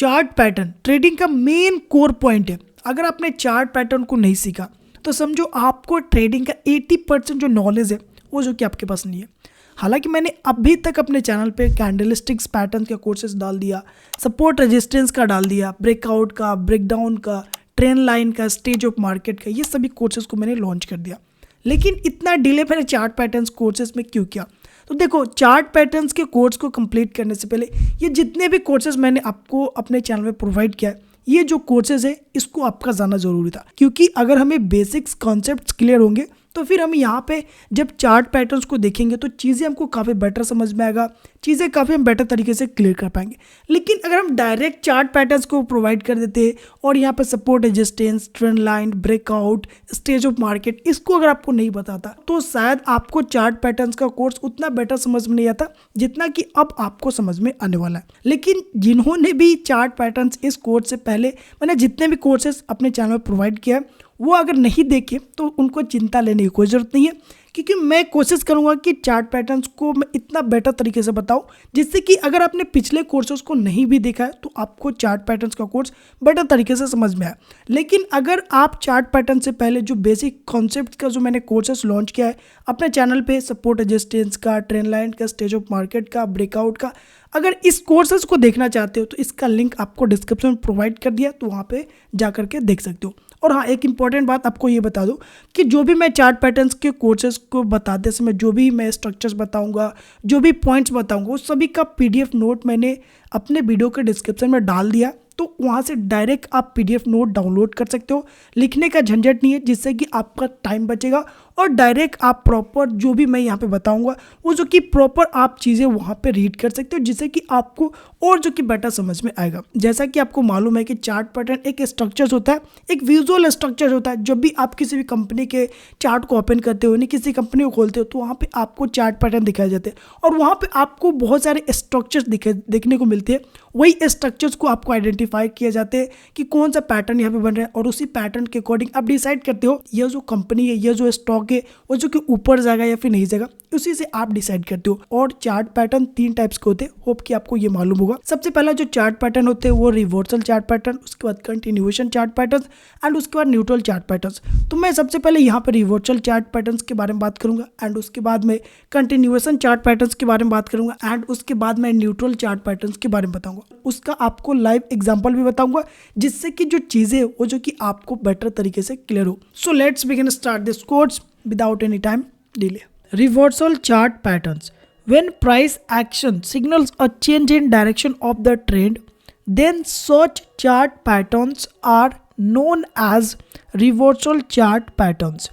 Chart pattern trading का main core point है। अगर आपने चार्ट पैटर्न को नहीं सीखा तो समझो आपको ट्रेडिंग का 80% जो नॉलेज है वो जो कि आपके पास नहीं है। हालांकि मैंने अभी तक अपने चैनल पे कैंडलस्टिक्स पैटर्न का कोर्सेज डाल दिया, सपोर्ट रेजिस्टेंस का डाल दिया, ब्रेकआउट का, ब्रेकडाउन का, ट्रेंड लाइन का, स्टेज ऑफ मार्केट का, ये सभी कोर्सेज को मैंने लॉन्च कर दिया। लेकिन इतना डिले मैंने चार्ट पैटर्न्स कोर्सेज में क्यों किया? तो देखो, चार्ट पैटर्न्स के कोर्स को कंप्लीट करने से पहले ये जितने भी कोर्सेज मैंने आपको अपने चैनल में प्रोवाइड किया है, ये जो कोर्सेज है इसको आपका जानना जरूरी था। क्योंकि अगर हमें बेसिक्स कॉन्सेप्ट्स क्लियर होंगे तो फिर हम यहाँ पे जब चार्ट पैटर्न्स को देखेंगे तो चीज़ें हमको काफ़ी बेटर समझ में आएगा, चीज़ें काफ़ी हम बेटर तरीके से क्लियर कर पाएंगे। लेकिन अगर हम डायरेक्ट चार्ट पैटर्न्स को प्रोवाइड कर देते और यहाँ पे support resistance, trend line, breakout, stage of market, इसको अगर आपको नहीं बताता तो शायद आपको चार्ट पैटर्न्स का कोर्स उतना बेटर समझ में नहीं आता जितना कि अब आपको समझ में आने वाला है। लेकिन जिन्होंने भी चार्ट पैटर्न्स इस कोर्स से पहले मैंने जितने भी कोर्सेज अपने चैनल में प्रोवाइड किया है वो अगर नहीं देखे तो उनको चिंता लेने की कोई ज़रूरत नहीं है। क्योंकि मैं कोशिश करूंगा कि चार्ट पैटर्न्स को मैं इतना बेटर तरीके से बताऊं जिससे कि अगर आपने पिछले कोर्सेज को नहीं भी देखा है तो आपको चार्ट पैटर्न्स का कोर्स बेटर तरीके से समझ में आए। लेकिन अगर आप चार्ट पैटर्न से पहले जो बेसिक कॉन्सेप्ट का जो मैंने कोर्सेज लॉन्च किया है अपने चैनल पे, सपोर्ट रेजिस्टेंस का, ट्रेंड लाइन का, स्टेज ऑफ मार्केट का, ब्रेकआउट का, अगर इस कोर्सेज को देखना चाहते हो तो इसका लिंक आपको डिस्क्रिप्शन में प्रोवाइड कर दिया, तो वहाँ पे जा करके देख सकते हो। और हाँ, एक इंपॉर्टेंट बात आपको ये बता दूं कि जो भी मैं चार्ट पैटर्न्स के कोर्सेज को बताते समय जो भी मैं स्ट्रक्चर्स बताऊंगा, जो भी पॉइंट्स बताऊंगा, वो सभी का पीडीएफ नोट मैंने अपने वीडियो के डिस्क्रिप्शन में डाल दिया, तो वहाँ से डायरेक्ट आप पीडीएफ नोट डाउनलोड कर सकते हो। लिखने का झंझट नहीं है, जिससे कि आपका टाइम बचेगा और डायरेक्ट आप प्रॉपर जो भी मैं यहाँ पे बताऊंगा वो जो कि प्रॉपर आप चीज़ें वहाँ पे रीड कर सकते हो, जिससे कि आपको और जो कि बेटर समझ में आएगा। जैसा कि आपको मालूम है कि चार्ट पैटर्न एक स्ट्रक्चर होता है, एक विजुअल स्ट्रक्चर होता है। जब भी आप किसी भी कंपनी के चार्ट को ओपन करते हो, नहीं किसी कंपनी को खोलते हो, तो वहाँ पे आपको चार्ट पैटर्न दिखाए जाते हैं और वहाँ पे आपको बहुत सारे स्ट्रक्चर्स देखने को मिलते हैं। वही स्ट्रक्चर्स को आपको आइडेंटिफाई किए जाते हैं कि कौन सा पैटर्न यहाँ पे बन रहा है और उसी पैटर्न के अकॉर्डिंग आप डिसाइड करते हो यह जो कंपनी है, यह जो स्टॉक है वो जो कि ऊपर जाएगा या फिर नहीं जाएगा, उसी से आप डिसाइड करते हो। और चार्ट पैटर्न 3 टाइप्स के होते हैं, होप कि आपको ये मालूम होगा। सबसे पहला जो चार्ट पैटर्न होते हैं वो रिवर्सल चार्ट पैटर्न, उसके बाद कंटिन्यूएशन चार्ट पैटर्न एंड उसके बाद न्यूट्रल चार्ट पैटर्न। तो मैं सबसे पहले यहाँ पर रिवर्सल चार्ट पैटर्न के बारे में बात करूंगा एंड उसके बाद में कंटिन्यूएशन चार्ट पैटर्न के बारे में बात करूंगा एंड उसके बाद मैं न्यूट्रल चार्ट पैटर्न के बारे में बताऊंगा। उसका आपको लाइव एग्जाम्पल भी बताऊंगा, जिससे कि जो चीजें वो जो कि आपको बेटर तरीके से क्लियर हो। So let's begin start this course without any time delay. Reversal chart patterns. When price action signals a change in direction of the trend, then such chart patterns are known as reversal chart patterns.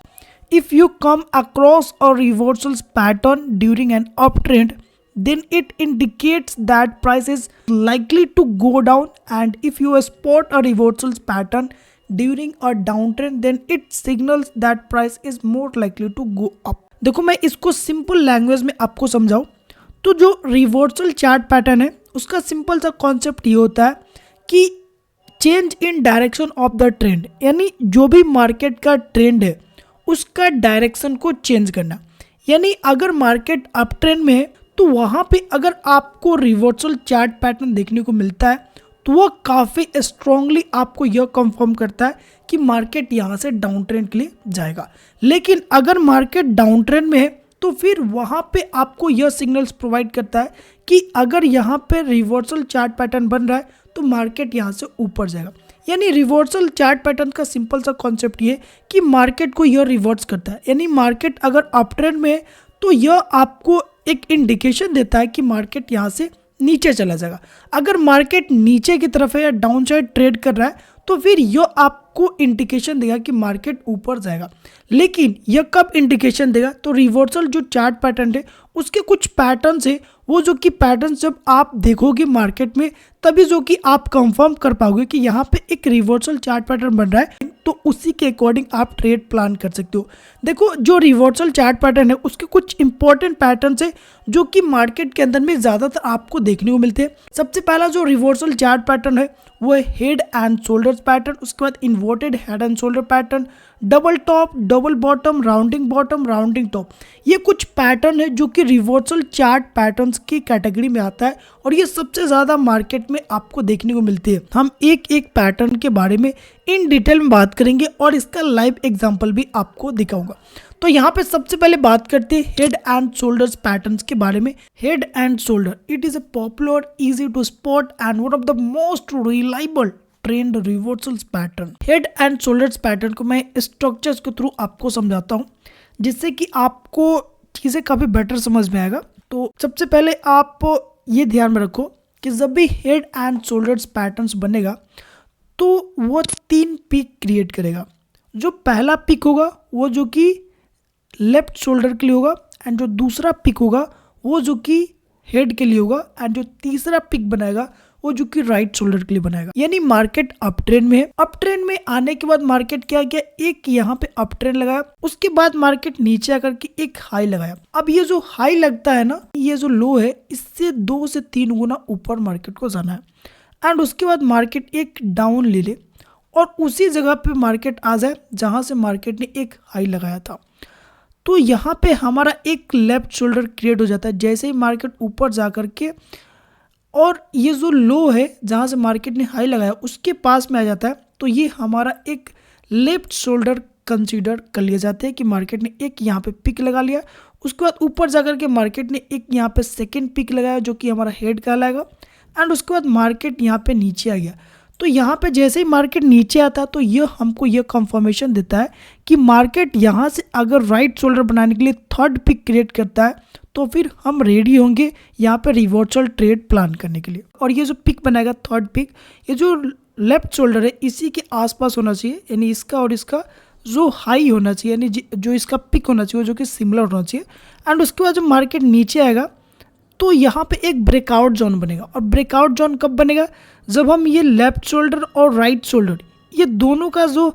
If you come across a reversal pattern during an uptrend, then it indicates that price is likely to go down, and if you spot a reversal pattern during a downtrend, then it signals that price is more likely to go up. देखो, मैं इसको simple language में आपको समझाऊं तो जो reversal chart pattern है उसका सिंपल सा कॉन्सेप्ट ये होता है कि change in direction of the trend, यानी जो भी मार्केट का ट्रेंड है उसका डायरेक्शन को चेंज करना। यानी अगर मार्केट अप ट्रेंड में है तो वहाँ पे अगर आपको रिवर्सल चार्ट पैटर्न देखने को मिलता है तो वो काफ़ी स्ट्रांगली आपको यह कंफर्म करता है कि मार्केट यहाँ से डाउन ट्रेंड के लिए जाएगा। लेकिन अगर मार्केट डाउन ट्रेंड में है तो फिर वहाँ पे आपको यह सिग्नल्स प्रोवाइड करता है कि अगर यहाँ पे रिवर्सल चार्ट पैटर्न बन रहा है तो मार्केट यहाँ से ऊपर जाएगा। यानी रिवर्सल चार्ट पैटर्न का सिंपल सा कॉन्सेप्ट ये कि मार्केट को यह रिवर्स करता है। यानी मार्केट अगर अप ट्रेंड में है तो यह आपको एक इंडिकेशन देता है कि मार्केट यहाँ से नीचे चला जाएगा। अगर मार्केट नीचे की तरफ है या डाउन साइड ट्रेड कर रहा है तो फिर यह आपको इंडिकेशन देगा कि मार्केट ऊपर जाएगा। लेकिन यह कब इंडिकेशन देगा? तो रिवर्सल जो चार्ट पैटर्न है उसके कुछ पैटर्न्स है, वो जो कि पैटर्न्स जब आप देखोगे मार्केट में तभी जो कि आप कंफर्म कर पाओगे कि यहाँ पे एक रिवर्सल चार्ट पैटर्न बन रहा है, तो उसी के अकॉर्डिंग आप ट्रेड प्लान कर सकते हो। देखो, जो रिवर्सल चार्ट पैटर्न है उसके कुछ इंपॉर्टेंट पैटर्न्स है जो कि मार्केट के अंदर में ज़्यादातर आपको देखने को मिलते हैं। सबसे पहला जो रिवर्सल चार्ट पैटर्न है वो है हेड एंड शोल्डर्स पैटर्न, उसके बाद inverted head and shoulder pattern, double top, double bottom, rounding top. ये कुछ पैटर्न है जो कि रिवर्सल चार्ट पैटर्न्स की कैटेगरी में आता है और ये सबसे ज़्यादा मार्केट में आपको देखने को मिलती है। हम एक एक पैटर्न के बारे में इन डिटेल में बात करेंगे और इसका लाइव एग्जांपल भी आपको दिखाऊंगा। तो यहाँ पे सबसे पहले बात करते हैं हेड एंड शोल्डर्स पैटर्न्स के बारे में। Head and shoulder, it is a popular, easy to spot and one of the most reliable trend reversals pattern. Head and shoulders pattern को मैं स्ट्रक्चर्स के थ्रू आपको समझाता हूँ जिससे कि आपको चीज़ें काफ़ी बेटर समझ में आएगा। तो सबसे पहले आप ये ध्यान में रखो कि जब भी हेड एंड शोल्डर्स पैटर्न्स बनेगा तो वो 3 पीक क्रिएट करेगा। जो पहला पिक होगा वो जो कि लेफ्ट शोल्डर के लिए होगा, एंड जो दूसरा पिक होगा वो जो कि हेड के लिए होगा, एंड जो तीसरा पिक बनाएगा वो जो कि राइट शोल्डर के लिए बनाएगा। यानी मार्केट अप ट्रेंड में है। अप ट्रेंड में आने के बाद मार्केट क्या किया, एक यहाँ पे अप ट्रेंड लगाया, उसके बाद मार्केट नीचे आकर के एक हाई लगाया। अब ये जो हाई लगता है ना, ये जो लो है, इससे 2 से 3 गुना ऊपर मार्केट को जाना है, एंड उसके बाद मार्केट एक डाउन ले ले और उसी जगह पे मार्केट आ जाए जहां से मार्केट ने एक हाई लगाया था। तो यहाँ पे हमारा एक लेफ्ट शोल्डर क्रिएट हो जाता है जैसे ही मार्केट ऊपर जा कर के, और ये जो लो है जहाँ से मार्केट ने हाई लगाया उसके पास में आ जाता है। तो ये हमारा एक लेफ्ट शोल्डर कंसीडर कर लिया जाता है कि मार्केट ने एक यहाँ पे पिक लगा लिया। उसके बाद ऊपर जा कर के मार्केट ने एक यहाँ पे सेकेंड पिक लगाया जो कि हमारा हेड कहलाएगा, एंड उसके बाद मार्केट यहाँ पे नीचे आ गया। तो यहाँ पे जैसे ही मार्केट नीचे आता है तो ये हमको ये कंफर्मेशन देता है कि मार्केट यहाँ से अगर राइट शोल्डर बनाने के लिए थर्ड पिक क्रिएट करता है तो फिर हम रेडी होंगे यहाँ पे रिवर्सल ट्रेड प्लान करने के लिए। और ये जो पिक बनाएगा थर्ड पिक, ये जो लेफ्ट शोल्डर है इसी के आसपास होना चाहिए, यानी इसका और इसका जो हाई होना चाहिए, यानी जो इसका पिक होना चाहिए जो कि सिमिलर होना चाहिए। एंड उसके बाद जब मार्केट नीचे आएगा तो यहाँ पे एक ब्रेकआउट जोन बनेगा। और ब्रेकआउट जोन कब बनेगा, जब हम ये लेफ्ट शोल्डर और राइट शोल्डर ये दोनों का जो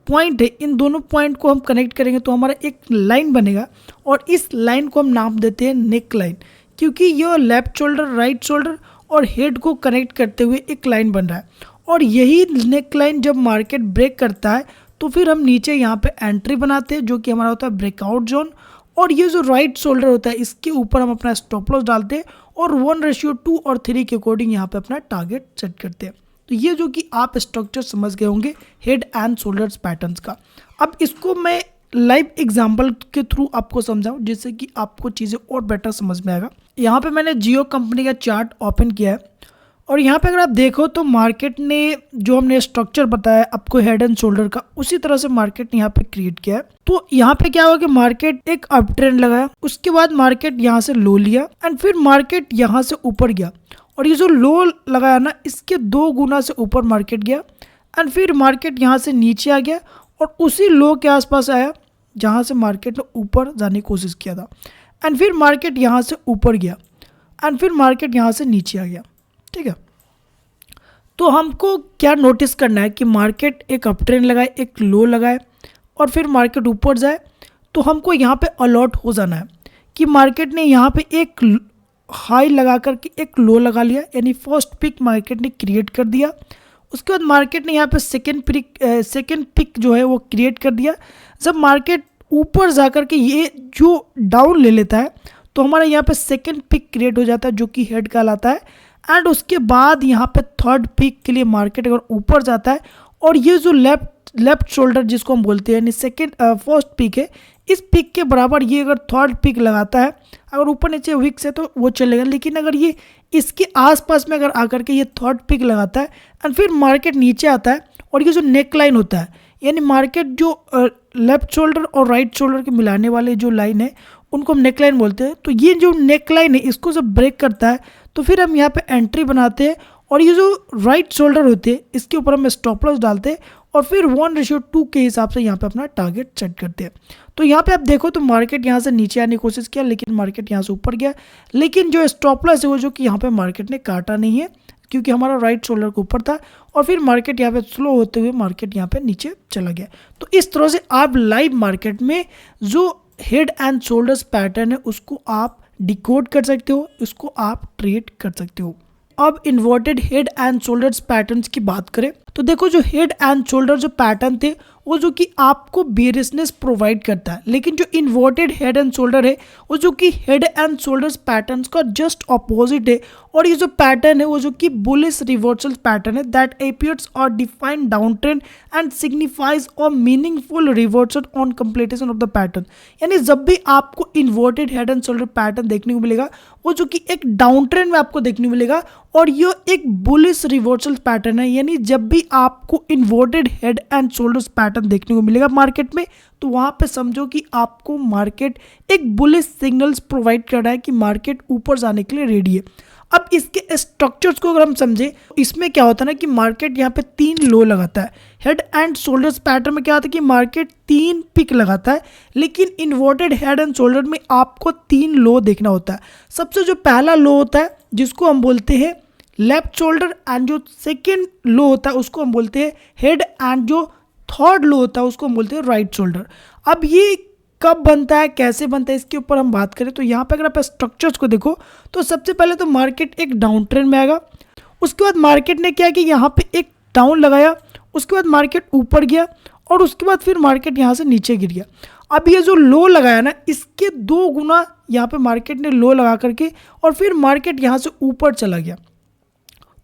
पॉइंट है, इन दोनों पॉइंट को हम कनेक्ट करेंगे तो हमारा एक लाइन बनेगा, और इस लाइन को हम नाम देते हैं नेक लाइन, क्योंकि यह लेफ्ट शोल्डर, राइट शोल्डर और हेड को कनेक्ट करते हुए एक लाइन बन रहा है। और यही नेक लाइन जब मार्केट ब्रेक करता है तो फिर हम नीचे यहाँ पे एंट्री बनाते हैं जो कि हमारा होता है ब्रेकआउट जोन। और ये जो राइट शोल्डर होता है इसके ऊपर हम अपना स्टॉप लॉस डालते हैं और 1:2 और 3 के अकॉर्डिंग यहाँ पे अपना टारगेट सेट करते हैं। तो ये जो कि आप स्ट्रक्चर समझ गए होंगे हेड एंड शोल्डर्स पैटर्न्स का। अब इसको मैं लाइव एग्जांपल के थ्रू आपको समझाऊं जिससे कि आपको चीज़ें और बेटर समझ में आएगा। यहाँ पे मैंने जियो कंपनी का चार्ट ओपन किया है और यहाँ पे अगर आप देखो तो मार्केट ने जो हमने स्ट्रक्चर बताया आपको हेड एंड शोल्डर का, उसी तरह से मार्केट ने यहाँ पे क्रिएट किया है। तो यहाँ पे क्या हुआ कि मार्केट एक अप ट्रेंड लगाया, उसके बाद मार्केट यहाँ से लो लिया, एंड फिर मार्केट यहाँ से ऊपर गया, और ये जो लो लगाया ना इसके 2 गुना से ऊपर मार्केट गया, एंड फिर मार्केट यहाँ से नीचे आ गया और उसी लो के आसपास आया जहाँ से मार्केट ने ऊपर जाने की कोशिश किया था, एंड फिर मार्केट यहाँ से ऊपर गया, एंड फिर मार्केट यहाँ से नीचे आ गया। ठीक है, तो हमको क्या नोटिस करना है कि मार्केट एक अप ट्रेंड लगाए, एक लो लगाए और फिर मार्केट ऊपर जाए। तो हमको यहाँ पे अलर्ट हो जाना है कि मार्केट ने यहाँ पे एक हाई लगा करके एक लो लगा लिया, यानी फर्स्ट पिक मार्केट ने क्रिएट कर दिया। उसके बाद मार्केट ने यहाँ पे सेकेंड पिक जो है वो क्रिएट कर दिया। जब मार्केट ऊपर जा कर के ये जो डाउन ले लेता है तो हमारा यहाँ पे सेकेंड पिक क्रिएट हो जाता है जो कि हेड कहलाता है, एंड उसके बाद यहाँ पे थर्ड पिक के लिए मार्केट अगर ऊपर जाता है और ये जो लेफ्ट शोल्डर जिसको हम बोलते हैं यानी फर्स्ट पिक है, इस पिक के बराबर ये अगर थर्ड पिक लगाता है, अगर ऊपर नीचे विक्स है तो वो चलेगा, लेकिन अगर ये इसके आसपास में अगर आकर के ये थर्ड पिक लगाता है एंड फिर मार्केट नीचे आता है और ये जो नेक लाइन होता है, यानी मार्केट जो लेफ्ट शोल्डर और राइट शोल्डर के मिलाने वाले जो लाइन है उनको हम नेक लाइन बोलते हैं। तो ये जो नेक लाइन है इसको जब ब्रेक करता है तो फिर हम यहाँ पे एंट्री बनाते हैं और ये जो राइट शोल्डर होते हैं इसके ऊपर हम स्टॉप लॉस डालते हैं और फिर 1:2 के हिसाब से यहाँ पे अपना टारगेट सेट करते हैं। तो यहाँ पे आप देखो तो मार्केट यहाँ से नीचे आने की कोशिश किया लेकिन मार्केट यहाँ से ऊपर गया, लेकिन जो स्टॉप लॉस है वो जो कि यहाँ पे मार्केट ने काटा नहीं है क्योंकि हमारा राइट शोल्डर के ऊपर था और फिर मार्केट यहाँ पे स्लो होते हुए मार्केट यहाँ पे नीचे चला गया। तो इस तरह से आप लाइव मार्केट में जो हेड एंड शोल्डर्स पैटर्न है उसको आप डिकोड कर सकते हो, इसको आप ट्रेड कर सकते हो। अब inverted head and shoulders patterns की बात करें तो देखो जो हेड एंड शोल्डर जो पैटर्न थे वो जो कि आपको बेरियसनेस प्रोवाइड करता है, लेकिन जो इन्वर्टेड हेड एंड शोल्डर है वो जो कि हेड एंड शोल्डर्स पैटर्न्स का जस्ट ऑपोजिट है। और ये जो पैटर्न है वो जो कि बुलिश रिवर्सल पैटर्न है दैट अपीयर्स और defined down trend and signifies और meaningful reversal on completion of the pattern. यानी जब भी आपको inverted head and shoulder pattern देखने को मिलेगा वो जो कि एक डाउन ट्रेंड में आपको देखने को मिलेगा और ये एक बुलिश रिवर्सल पैटर्न है। यानी जब भी आपको inverted head and shoulders pattern देखने को मिलेगा मार्केट में, तो वहां पे समझो कि आपको मार्केट एक बुलिश सिग्नल्स प्रोवाइड कर रहा है कि मार्केट ऊपर जाने के लिए रेडी है। अब इसके स्ट्रक्चर्स को अगर हम समझे, इसमें क्या होता है ना कि मार्केट यहाँ पे 3 लो लगाता है। हेड एंड शोल्डर्स पैटर्न में क्या होता है कि मार्केट 3 पिक लगाता है, लेकिन इन्वर्टेड हेड एंड शोल्डर में आपको 3 लो देखना होता है। सबसे जो पहला लो होता है जिसको हम बोलते हैं लेफ्ट शोल्डर, एंड जो सेकेंड लो होता है उसको हम बोलते हैं हेड, एंड जो थर्ड लो होता है उसको हम बोलते हैं राइट शोल्डर। अब ये कब बनता है, कैसे बनता है, इसके ऊपर हम बात करें तो यहाँ पे अगर आप स्ट्रक्चर्स को देखो तो सबसे पहले तो मार्केट एक डाउन ट्रेंड में आएगा। उसके बाद मार्केट ने क्या कि यहाँ पे एक डाउन लगाया, उसके बाद मार्केट ऊपर गया और उसके बाद फिर मार्केट यहाँ से नीचे गिर गया। अब ये जो लो लगाया ना, इसके 2 गुना यहाँ पे मार्केट ने लो लगा करके और फिर मार्केट यहाँ से ऊपर चला गया।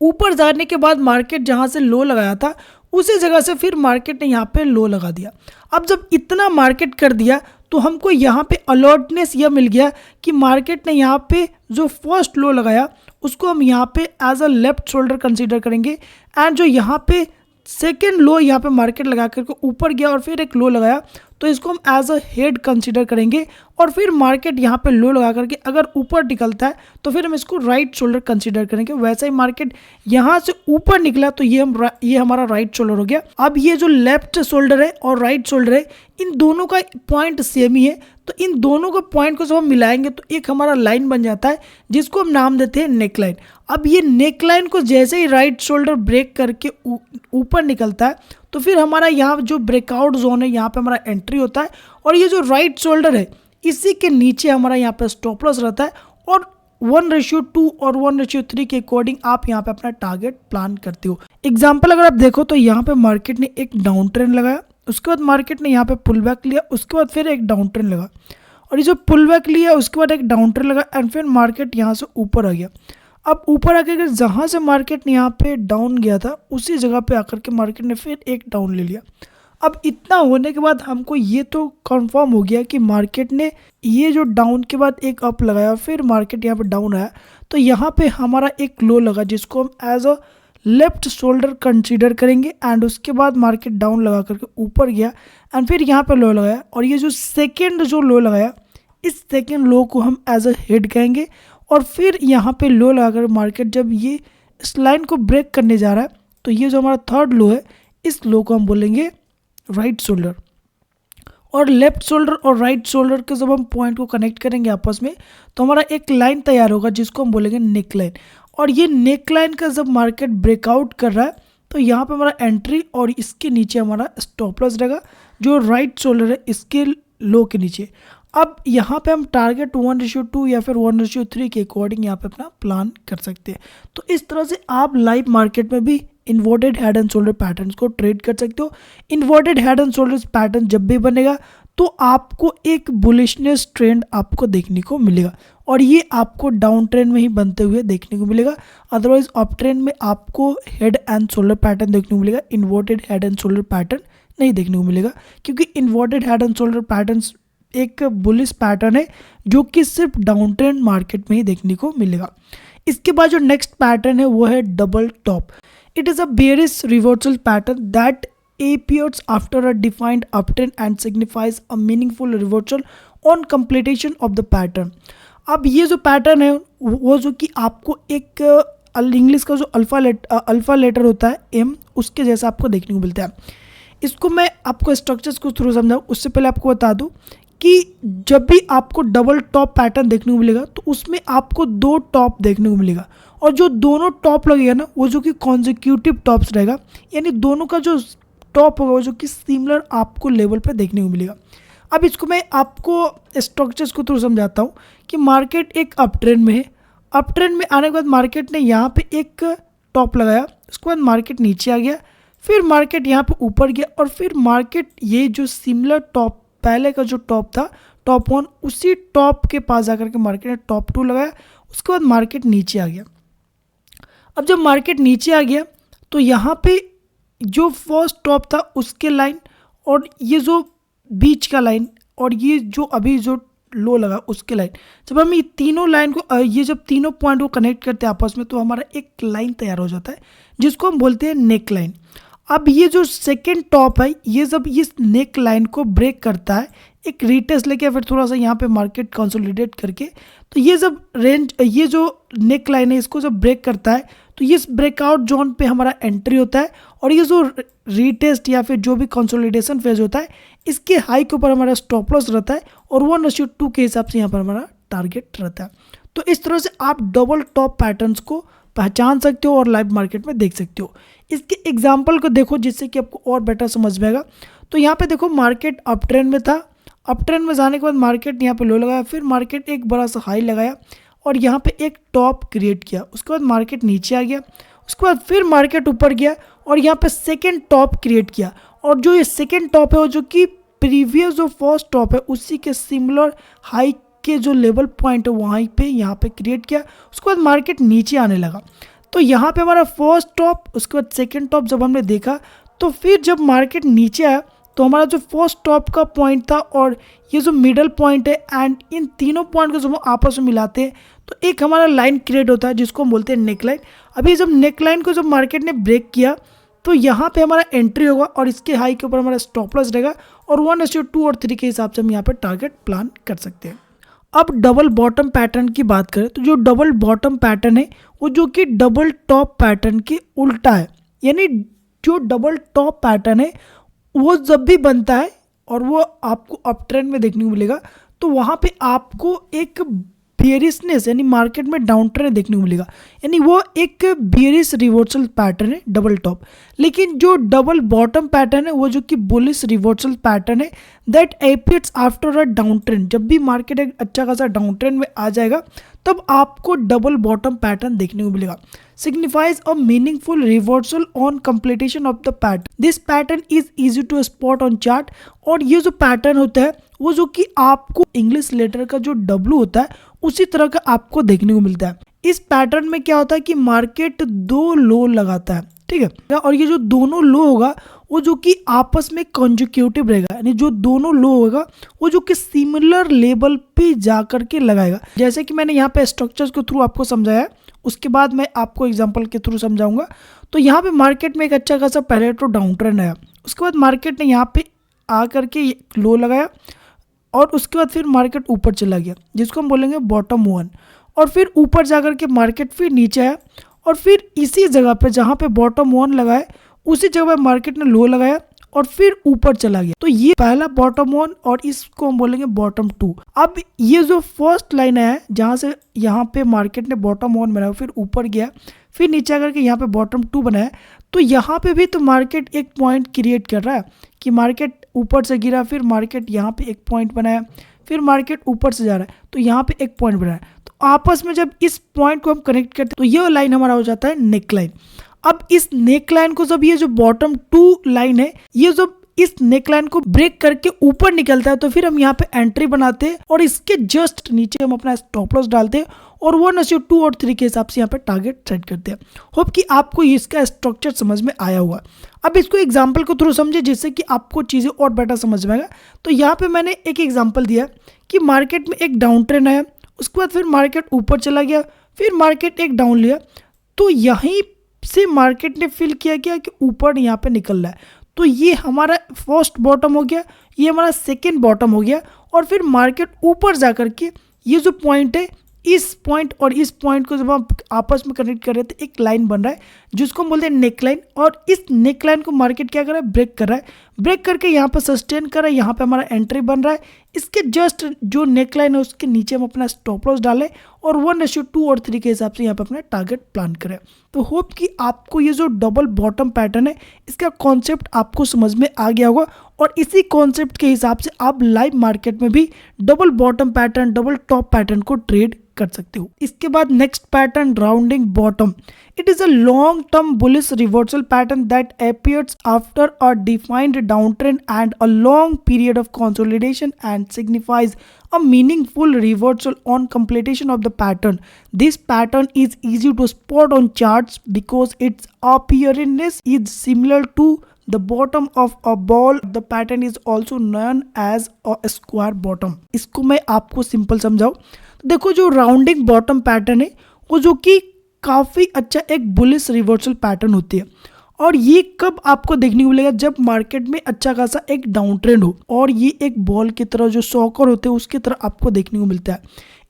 ऊपर जाने के बाद मार्केट जहाँ से लो लगाया था उसी जगह से फिर मार्केट ने यहाँ पे लो लगा दिया। अब जब इतना मार्केट कर दिया तो हमको यहाँ पे अलर्टनेस यह मिल गया कि मार्केट ने यहाँ पे जो फर्स्ट लो लगाया उसको हम यहाँ पे as a left shoulder consider करेंगे, एंड जो यहाँ पे सेकेंड लो यहाँ पे मार्केट लगा करके ऊपर गया और फिर एक लो लगाया तो इसको हम एज अ हेड कंसीडर करेंगे। और फिर मार्केट यहाँ पे लो लगा करके अगर ऊपर निकलता है तो फिर हम इसको राइट शोल्डर कंसीडर करेंगे। वैसे ही मार्केट यहाँ से ऊपर निकला तो ये हमारा राइट शोल्डर हो गया। अब ये जो लेफ्ट शोल्डर है और राइट शोल्डर है, इन दोनों का पॉइंट सेम ही है, तो इन दोनों का पॉइंट को जब हम मिलाएंगे तो एक हमारा लाइन बन जाता है जिसको हम नाम देते हैं नेक लाइन। अब ये नेक लाइन को जैसे ही राइट शोल्डर ब्रेक करके ऊपर निकलता है तो फिर हमारा यहाँ जो ब्रेकआउट जोन है यहाँ पे हमारा एंट्री होता है, और ये जो राइट शोल्डर है इसी के नीचे हमारा यहाँ पे स्टॉप लॉस रहता है। और 1:2 और 1:3 के अकॉर्डिंग आप यहाँ पे अपना टारगेट प्लान करते हो। एग्जाम्पल अगर आप देखो तो यहाँ पे मार्केट ने एक डाउन ट्रेंड लगाया, उसके बाद मार्केट ने यहाँ पे पुल बैक लिया, उसके बाद फिर एक डाउन ट्रेंड लगा, और ये जो पुल बैक लिया उसके बाद एक डाउन ट्रेंड लगा, एंड फिर मार्केट यहाँ से ऊपर आ गया। अब ऊपर आके अगर जहाँ से मार्केट ने यहाँ पे डाउन गया था उसी जगह पे आकर के मार्केट ने फिर एक डाउन ले लिया। अब इतना होने के बाद हमको ये तो कंफर्म हो गया कि मार्केट ने ये जो डाउन के बाद एक अप लगाया, फिर मार्केट यहाँ पे डाउन आया, तो यहाँ पे हमारा एक लो लगा जिसको हम as a left shoulder consider करेंगे, एंड उसके बाद मार्केट डाउन लगा करके ऊपर गया एंड फिर यहाँ पे लो लगाया, और ये जो सेकेंड जो लो लगाया इस सेकेंड लो को हम एज अ हेड कहेंगे। और फिर यहाँ पे लो लगाकर मार्केट जब ये इस लाइन को ब्रेक करने जा रहा है तो ये जो हमारा थर्ड लो है इस लो को हम बोलेंगे राइट शोल्डर। और लेफ्ट शोल्डर और राइट शोल्डर के जब हम पॉइंट को कनेक्ट करेंगे आपस में तो हमारा एक लाइन तैयार होगा जिसको हम बोलेंगे नेक लाइन। और ये नेक लाइन का जब मार्केट ब्रेकआउट कर रहा है तो यहाँ पे हमारा एंट्री और इसके नीचे हमारा स्टॉप लॉस रहेगा जो राइट शोल्डर है इसके लो के नीचे। अब यहाँ पे हम टारगेट 1:2 या फिर 1:3 के अकॉर्डिंग यहाँ पे अपना प्लान कर सकते हैं। तो इस तरह से आप लाइव मार्केट में भी inverted head and shoulder patterns को ट्रेड कर सकते हो। Inverted head and shoulder pattern जब भी बनेगा तो आपको एक बुलिशनेस ट्रेंड आपको देखने को मिलेगा, और ये आपको डाउन ट्रेंड में ही बनते हुए देखने को मिलेगा। अदरवाइज अप ट्रेंड में आपको हेड एंड शोल्डर पैटर्न देखने को मिलेगा, inverted head and shoulder pattern नहीं देखने को मिलेगा, क्योंकि inverted head and shoulder pattern एक बुलिश पैटर्न है जो कि सिर्फ डाउन ट्रेंड मार्केट में ही देखने को मिलेगा। इसके बाद जो नेक्स्ट पैटर्न है वो है double top. It is a bearish reversal pattern that appears after a defined uptrend and signifies a meaningful reversal on completion of the pattern। अब ये जो पैटर्न है वो जो कि आपको एक इंग्लिश का जो अल्फा लेटर होता है एम उसके जैसा आपको देखने को मिलता है। इसको मैं आपको स्ट्रक्चर्स को थ्रू समझाऊँ उससे पहले आपको बता दूँ कि जब भी आपको डबल टॉप पैटर्न देखने को मिलेगा तो उसमें आपको 2 टॉप देखने को मिलेगा, और जो दोनों टॉप लगेगा ना वो जो कि कॉन्जिक्यूटिव टॉप्स रहेगा, यानी दोनों का जो टॉप होगा वो जो कि सिमिलर आपको लेवल पर देखने को मिलेगा। अब इसको मैं आपको स्ट्रक्चर्स को थ्रू समझाता हूँ कि मार्केट एक अप ट्रेंड में है। अप ट्रेंड में आने के बाद मार्केट ने यहाँ पे एक टॉप लगाया, उसके बाद मार्केट नीचे आ गया, फिर मार्केट यहाँ पे ऊपर गया और फिर मार्केट ये जो सिमिलर टॉप पहले का जो टॉप था टॉप 1 उसी टॉप के पास जाकर के मार्केट ने टॉप 2 लगाया। उसके बाद मार्केट नीचे आ गया। अब जब मार्केट नीचे आ गया तो यहाँ पे जो फर्स्ट टॉप था उसके लाइन और ये जो बीच का लाइन और ये जो अभी जो लो लगा उसके लाइन, जब हम ये तीनों लाइन को ये जब तीनों पॉइंट को कनेक्ट करते हैं आपस में तो हमारा एक लाइन तैयार हो जाता है जिसको हम बोलते हैं नेक लाइन। अब ये जो सेकेंड टॉप है ये जब इस नेक लाइन को ब्रेक करता है एक रीटेस्ट लेके फिर थोड़ा सा यहाँ पे मार्केट कंसोलिडेट करके, तो ये जब रेंज ये जो नेक लाइन है इसको जब ब्रेक करता है तो ये ब्रेकआउट जोन पे हमारा एंट्री होता है और ये जो रीटेस्ट या फिर जो भी कंसोलिडेशन फेज होता है इसके हाई के ऊपर हमारा स्टॉप लॉस रहता है और 1:2 के हिसाब से यहाँ पर हमारा टारगेट रहता है। तो इस तरह से आप डबल टॉप पैटर्न्स को पहचान सकते हो और लाइव मार्केट में देख सकते हो। इसके एग्जाम्पल को देखो जिससे कि आपको और बेटर समझ में आएगा। तो यहाँ पे देखो मार्केट अप ट्रेंड में था, अप ट्रेंड में जाने के बाद मार्केट यहाँ पे लो लगाया, फिर मार्केट एक बड़ा सा हाई लगाया और यहाँ पे एक टॉप क्रिएट किया। उसके बाद मार्केट नीचे आ गया, उसके बाद फिर मार्केट ऊपर गया और यहाँ पे सेकेंड टॉप क्रिएट किया और जो ये सेकेंड टॉप है वो जो कि प्रीवियस जो फर्स्ट टॉप है उसी के सिमिलर हाई के जो लेवल पॉइंट है वहीं पे यहाँ पे क्रिएट किया। उसके बाद मार्केट नीचे आने लगा तो यहाँ पे हमारा फर्स्ट टॉप उसके बाद सेकेंड टॉप जब हमने देखा तो फिर जब मार्केट नीचे आया तो हमारा जो फर्स्ट टॉप का पॉइंट था और ये जो मिडल पॉइंट है एंड इन तीनों पॉइंट को जब हम आपस में मिलाते हैं तो एक हमारा लाइन क्रिएट होता है जिसको हम बोलते हैं नेक लाइन। अभी जब नेक लाइन को जब मार्केट ने ब्रेक किया तो यहाँ पे हमारा एंट्री होगा और इसके हाई के ऊपर हमारा स्टॉप लॉस रहेगा और 1:2 और 3 के हिसाब से हम यहाँ पे टारगेट प्लान कर सकते हैं। अब डबल बॉटम पैटर्न की बात करें तो जो डबल बॉटम पैटर्न है वो जो कि डबल टॉप पैटर्न के उल्टा है, यानी जो डबल टॉप पैटर्न है वो जब भी बनता है और वो आपको अप ट्रेंड में देखने को मिलेगा तो वहाँ पे आपको एक बेयरिशनेस यानी मार्केट में डाउन ट्रेंड देखने को मिलेगा, यानी वो एक बेयरिश रिवर्सल पैटर्न है डबल टॉप। लेकिन जो डबल बॉटम पैटर्न है वो जो कि बुलिश रिवर्सल पैटर्न है that appears after a down trend. जब भी मार्केट एक अच्छा खासा डाउन ट्रेंड में आ जाएगा तब आपको डबल बॉटम पैटर्न देखने को मिलेगा। signifies a meaningful reversal on completion of the pattern. This pattern is easy to spot on chart और ये जो पैटर्न होता है वो जो कि आपको इंग्लिश लेटर का जो W होता है उसी तरह का आपको देखने को मिलता है। इस पैटर्न में क्या होता है कि मार्केट 2 लो लगाता है, ठीक है, और ये जो दोनों लो होगा वो जो कि आपस में कंजिक्यूटिव रहेगा, यानी जो दोनों लो होगा वो जो कि सिमिलर लेवल पे जा करके लगाएगा। जैसे कि मैंने यहाँ पे स्ट्रक्चर्स के थ्रू आपको समझाया, उसके बाद मैं आपको एग्जांपल के थ्रू समझाऊंगा। तो यहाँ पे मार्केट में एक अच्छा खासा पहले तो डाउन ट्रेंड आया, उसके बाद मार्केट ने यहाँ पे आ करके लो लगाया और उसके बाद फिर मार्केट ऊपर चला गया जिसको हम बोलेंगे बॉटम 1, और फिर ऊपर जा करके मार्केट फिर नीचे आया और फिर इसी जगह पे जहाँ पे बॉटम 1 लगाए उसी जगह पे मार्केट ने लो लगाया और फिर ऊपर चला गया। तो ये पहला बॉटम 1 और इसको हम बोलेंगे बॉटम 2। अब ये जो फर्स्ट लाइन है जहाँ से यहाँ पे मार्केट ने बॉटम 1 बनाया फिर ऊपर गया फिर नीचे आकर के यहाँ पे बॉटम 2 बनाया, तो यहाँ पे भी तो मार्केट एक पॉइंट क्रिएट कर रहा है कि मार्केट ऊपर से गिरा फिर मार्केट यहाँ पे एक पॉइंट बनाया फिर मार्केट ऊपर से जा रहा है तो यहाँ पे एक पॉइंट बनाया। तो आपस में जब इस पॉइंट को हम कनेक्ट करते हैं तो ये लाइन हमारा हो जाता है नेक लाइन। अब इस नेक लाइन को जब ये जो बॉटम 2 लाइन है ये जब इस नेक लाइन को ब्रेक करके ऊपर निकलता है तो फिर हम यहाँ पे एंट्री बनाते हैं और इसके जस्ट नीचे हम अपना स्टॉप लॉस डालते हैं और 1:2 और 3 के हिसाब से यहाँ पे टारगेट सेट करते हैं। होप कि आपको इसका स्ट्रक्चर समझ में आया होगा। अब इसको एग्जाम्पल को थ्रू समझे जिससे कि आपको चीज़ें और बेटर समझ में आएगा। तो यहाँ पे मैंने एक एग्जाम्पल दिया कि मार्केट में एक डाउन ट्रेंड आया, उसके बाद फिर मार्केट ऊपर चला गया फिर मार्केट एक डाउन लिया, तो यहीं से मार्केट ने फील किया क्या कि ऊपर यहाँ पे निकल रहा है, तो ये हमारा फर्स्ट बॉटम हो गया, ये हमारा सेकेंड बॉटम हो गया और फिर मार्केट ऊपर जा करके ये जो पॉइंट है इस पॉइंट और इस पॉइंट को जब हम आपस में कनेक्ट कर रहे हैं तो एक लाइन बन रहा है जिसको हम बोलते हैं नेक लाइन, और इस नेक लाइन को मार्केट क्या कर रहा है ब्रेक कर रहा है। ब्रेक करके यहाँ पे सस्टेन कर रहा है, यहाँ पे हमारा एंट्री बन रहा है। इसके जस्ट जो नेक लाइन है उसके नीचे हम अपना स्टॉप लॉस डालें और 1:2 और 3 के हिसाब से यहाँ पे अपना टारगेट प्लान करें। तो होप कि आपको ये जो डबल बॉटम पैटर्न है इसका कॉन्सेप्ट आपको समझ में आ गया होगा और इसी कॉन्सेप्ट के हिसाब से आप लाइव मार्केट में भी double bottom pattern, double top pattern को ट्रेड कर सकते हो। इसके बाद next pattern rounding bottom. It is a long term bullish reversal pattern that appears after a defined downtrend and a long period of consolidation and signifies a meaningful reversal on completion of the pattern. This pattern is easy to spot on charts because its appearance is similar to the bottom of a ball. The pattern is also known as a square bottom. इसको मैं आपको simple समझाऊं तो देखो, जो rounding bottom pattern है वो जो कि काफ़ी अच्छा एक बुलिश रिवर्सल पैटर्न होती है और ये कब आपको देखने को मिलेगा, जब मार्केट में अच्छा खासा एक डाउन ट्रेंड हो और ये एक बॉल की तरह जो सॉकर होते हैं उसकी तरह आपको देखने को मिलता है।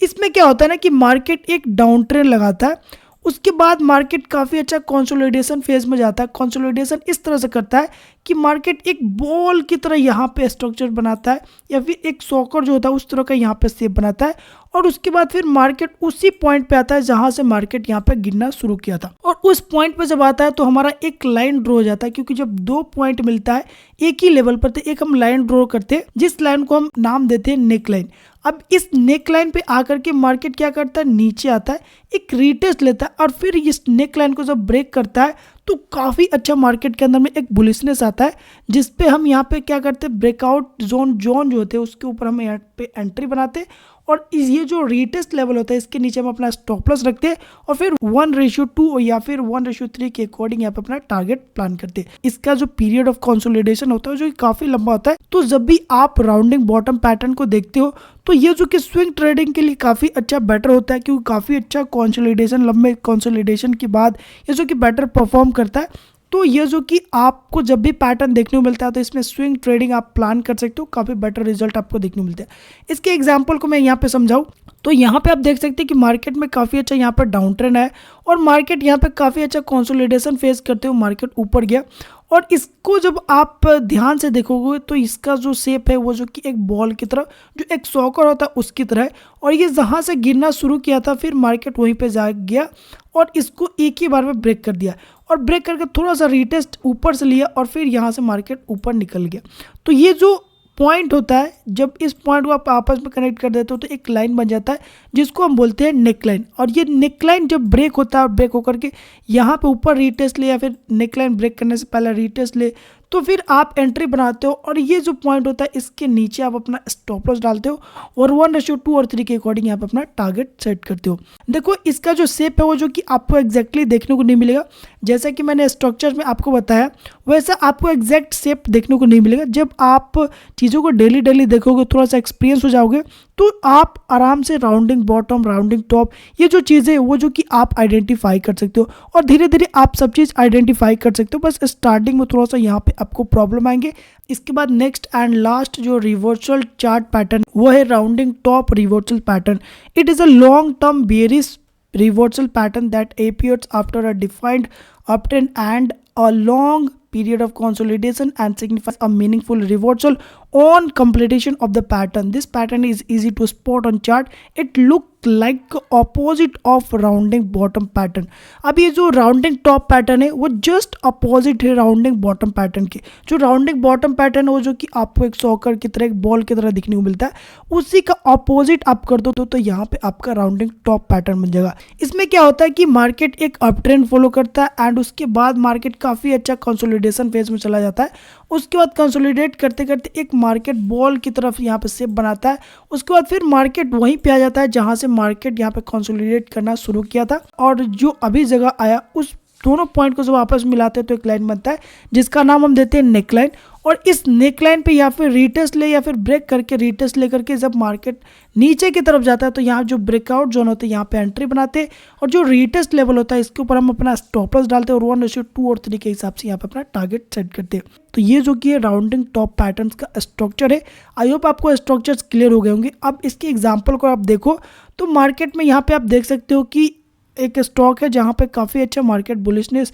इसमें क्या होता है ना कि मार्केट एक डाउन ट्रेंड लगाता है, उसके बाद मार्केट काफ़ी अच्छा कंसोलिडेशन फेज में जाता है। कंसोलिडेशन इस तरह से करता है कि मार्केट एक बॉल की तरह यहाँ पे स्ट्रक्चर बनाता है या फिर एक सॉकर जो होता है उस तरह का यहाँ पे शेप बनाता है और उसके बाद फिर मार्केट उसी पॉइंट पे आता है जहाँ से मार्केट यहाँ पे गिरना शुरू किया था। और उस पॉइंट पे जब आता है तो हमारा एक लाइन ड्रॉ हो जाता है, क्योंकि जब 2 पॉइंट मिलता है एक ही लेवल पर तो एक हम लाइन ड्रॉ करते हैं जिस लाइन को हम नाम देते हैं नेक लाइन। अब इस नेक लाइन पे आकर के मार्केट क्या करता है, नीचे आता है, एक रीटेस्ट लेता है और फिर इस नेक लाइन को जब ब्रेक करता है तो काफ़ी अच्छा मार्केट के अंदर में एक बुलिशनेस आता है, जिसपे हम यहाँ पे क्या करते हैं, ब्रेकआउट जोन जो होते हैं उसके ऊपर हम यहाँ पे एंट्री बनाते हैं और ये जो रीटेस्ट लेवल होता है इसके नीचे हम अपना स्टॉप लॉस रखते हैं और फिर 1:2 या फिर 1:3 के अकॉर्डिंग यहाँ पे अपना टारगेट प्लान करते हैं। इसका जो पीरियड ऑफ कंसोलिडेशन होता है जो काफी लंबा होता है। तो जब भी आप राउंडिंग बॉटम पैटर्न को देखते हो तो ये जो कि स्विंग ट्रेडिंग के लिए काफी अच्छा बेटर होता है, क्योंकि काफी अच्छा कंसोलिडेशन, लंबे कंसोलिडेशन के बाद ये जो कि बेटर परफॉर्म करता है। तो ये जो कि आपको जब भी पैटर्न देखने को मिलता है तो इसमें स्विंग ट्रेडिंग आप प्लान कर सकते हो, काफ़ी बेटर रिजल्ट आपको देखने को मिलता है। इसके एग्जांपल को मैं यहाँ पे समझाऊं तो यहाँ पे आप देख सकते हैं कि मार्केट में काफ़ी अच्छा यहाँ पर डाउन ट्रेंड है और मार्केट यहाँ पे काफ़ी अच्छा कंसोलिडेशन फेस करते हुए मार्केट ऊपर गया और इसको जब आप ध्यान से देखोगे तो इसका जो शेप है वो जो कि एक बॉल की तरह, जो एक सॉकर होता है उसकी तरह है और ये जहाँ से गिरना शुरू किया था फिर मार्केट वहीं पे जा गया और इसको एक ही बार में ब्रेक कर दिया और ब्रेक करके थोड़ा सा रीटेस्ट ऊपर से लिया और फिर यहाँ से मार्केट ऊपर निकल गया। तो ये जो पॉइंट होता है, जब इस पॉइंट को आप आपस में कनेक्ट कर देते हो तो एक लाइन बन जाता है जिसको हम बोलते हैं नेक लाइन। और ये नेक लाइन जब ब्रेक होता है और ब्रेक होकर के यहाँ पे ऊपर रीटेस्ट ले या फिर नेक लाइन ब्रेक करने से पहले रीटेस्ट ले तो फिर आप एंट्री बनाते हो और ये जो पॉइंट होता है इसके नीचे आप अपना स्टॉप लॉस डालते हो और 1:2 और 3 के अकॉर्डिंग यहाँ पे अपना टारगेट सेट करते हो। देखो इसका जो शेप है वो जो कि आपको एग्जैक्टली देखने को नहीं मिलेगा, जैसा कि मैंने स्ट्रक्चर में आपको बताया वैसा आपको एग्जैक्ट शेप देखने को नहीं मिलेगा। जब आप चीज़ों को डेली देखोगे, थोड़ा सा एक्सपीरियंस हो जाओगे तो आप आराम से राउंडिंग बॉटम, राउंडिंग टॉप, ये जो चीज़ें वो जो कि आप आइडेंटिफाई कर सकते हो और धीरे धीरे आप सब चीज़ आइडेंटिफाई कर सकते हो। बस स्टार्टिंग में थोड़ा सा यहाँ पे आपको प्रॉब्लम आएंगे। इसके बाद नेक्स्ट एंड लास्ट जो रिवर्सल चार्ट पैटर्न वो है rounding top reversal pattern. It is a long term bearish reversal pattern that appears after a defined uptrend and a long period of consolidation and signifies a meaningful reversal on completion of the pattern. This pattern is easy to spot on chart. It looks like opposite of rounding bottom pattern. अब ये जो rounding top pattern है वो just opposite है rounding bottom pattern के। जो rounding bottom pattern है वो जो कि आपको एक सॉकर की तरह, एक बॉल की तरह दिखने को मिलता है, उसी का अपोजिट आप कर दो तो यहाँ पे आपका राउंडिंग टॉप पैटर्न बन जाएगा। इसमें क्या होता है कि मार्केट एक अप ट्रेंड फॉलो करता है एंड उसके बाद मार्केट काफ़ी अच्छा कंसोलिडेशन फेज में चला जाता है। उसके बाद कंसोलिडेट करते करते एक मार्केट बॉल की तरफ यहाँ पे शेप बनाता है। उसके बाद फिर मार्केट वहीं पे आ जाता है जहाँ से मार्केट यहाँ पे कंसोलिडेट करना शुरू किया था और जो अभी जगह आया उस दोनों पॉइंट को जब आपस में मिलाते हैं तो एक लाइन बनता है जिसका नाम हम देते हैं नेक लाइन। और इस नेक लाइन पे या फिर रीटेस्ट ले या फिर ब्रेक करके रीटेस्ट ले करके जब मार्केट नीचे की तरफ जाता है तो यहाँ जो ब्रेकआउट जोन होते हैं यहाँ पे एंट्री बनाते हैं और जो रीटेस्ट लेवल होता है इसके ऊपर हम अपना स्टॉप लॉस डालते हैं और 1:2 और 3 के हिसाब से यहाँ पे अपना टारगेट सेट करते हैं। तो ये जो कि राउंडिंग टॉप पैटर्न्स का स्ट्रक्चर है। आई होप आपको स्ट्रक्चर्स क्लियर हो गए होंगे। अब इसके एग्जाम्पल को आप देखो तो मार्केट में यहाँ पे आप देख सकते हो कि एक स्टॉक है जहाँ पे काफ़ी अच्छा मार्केट बुलिशनेस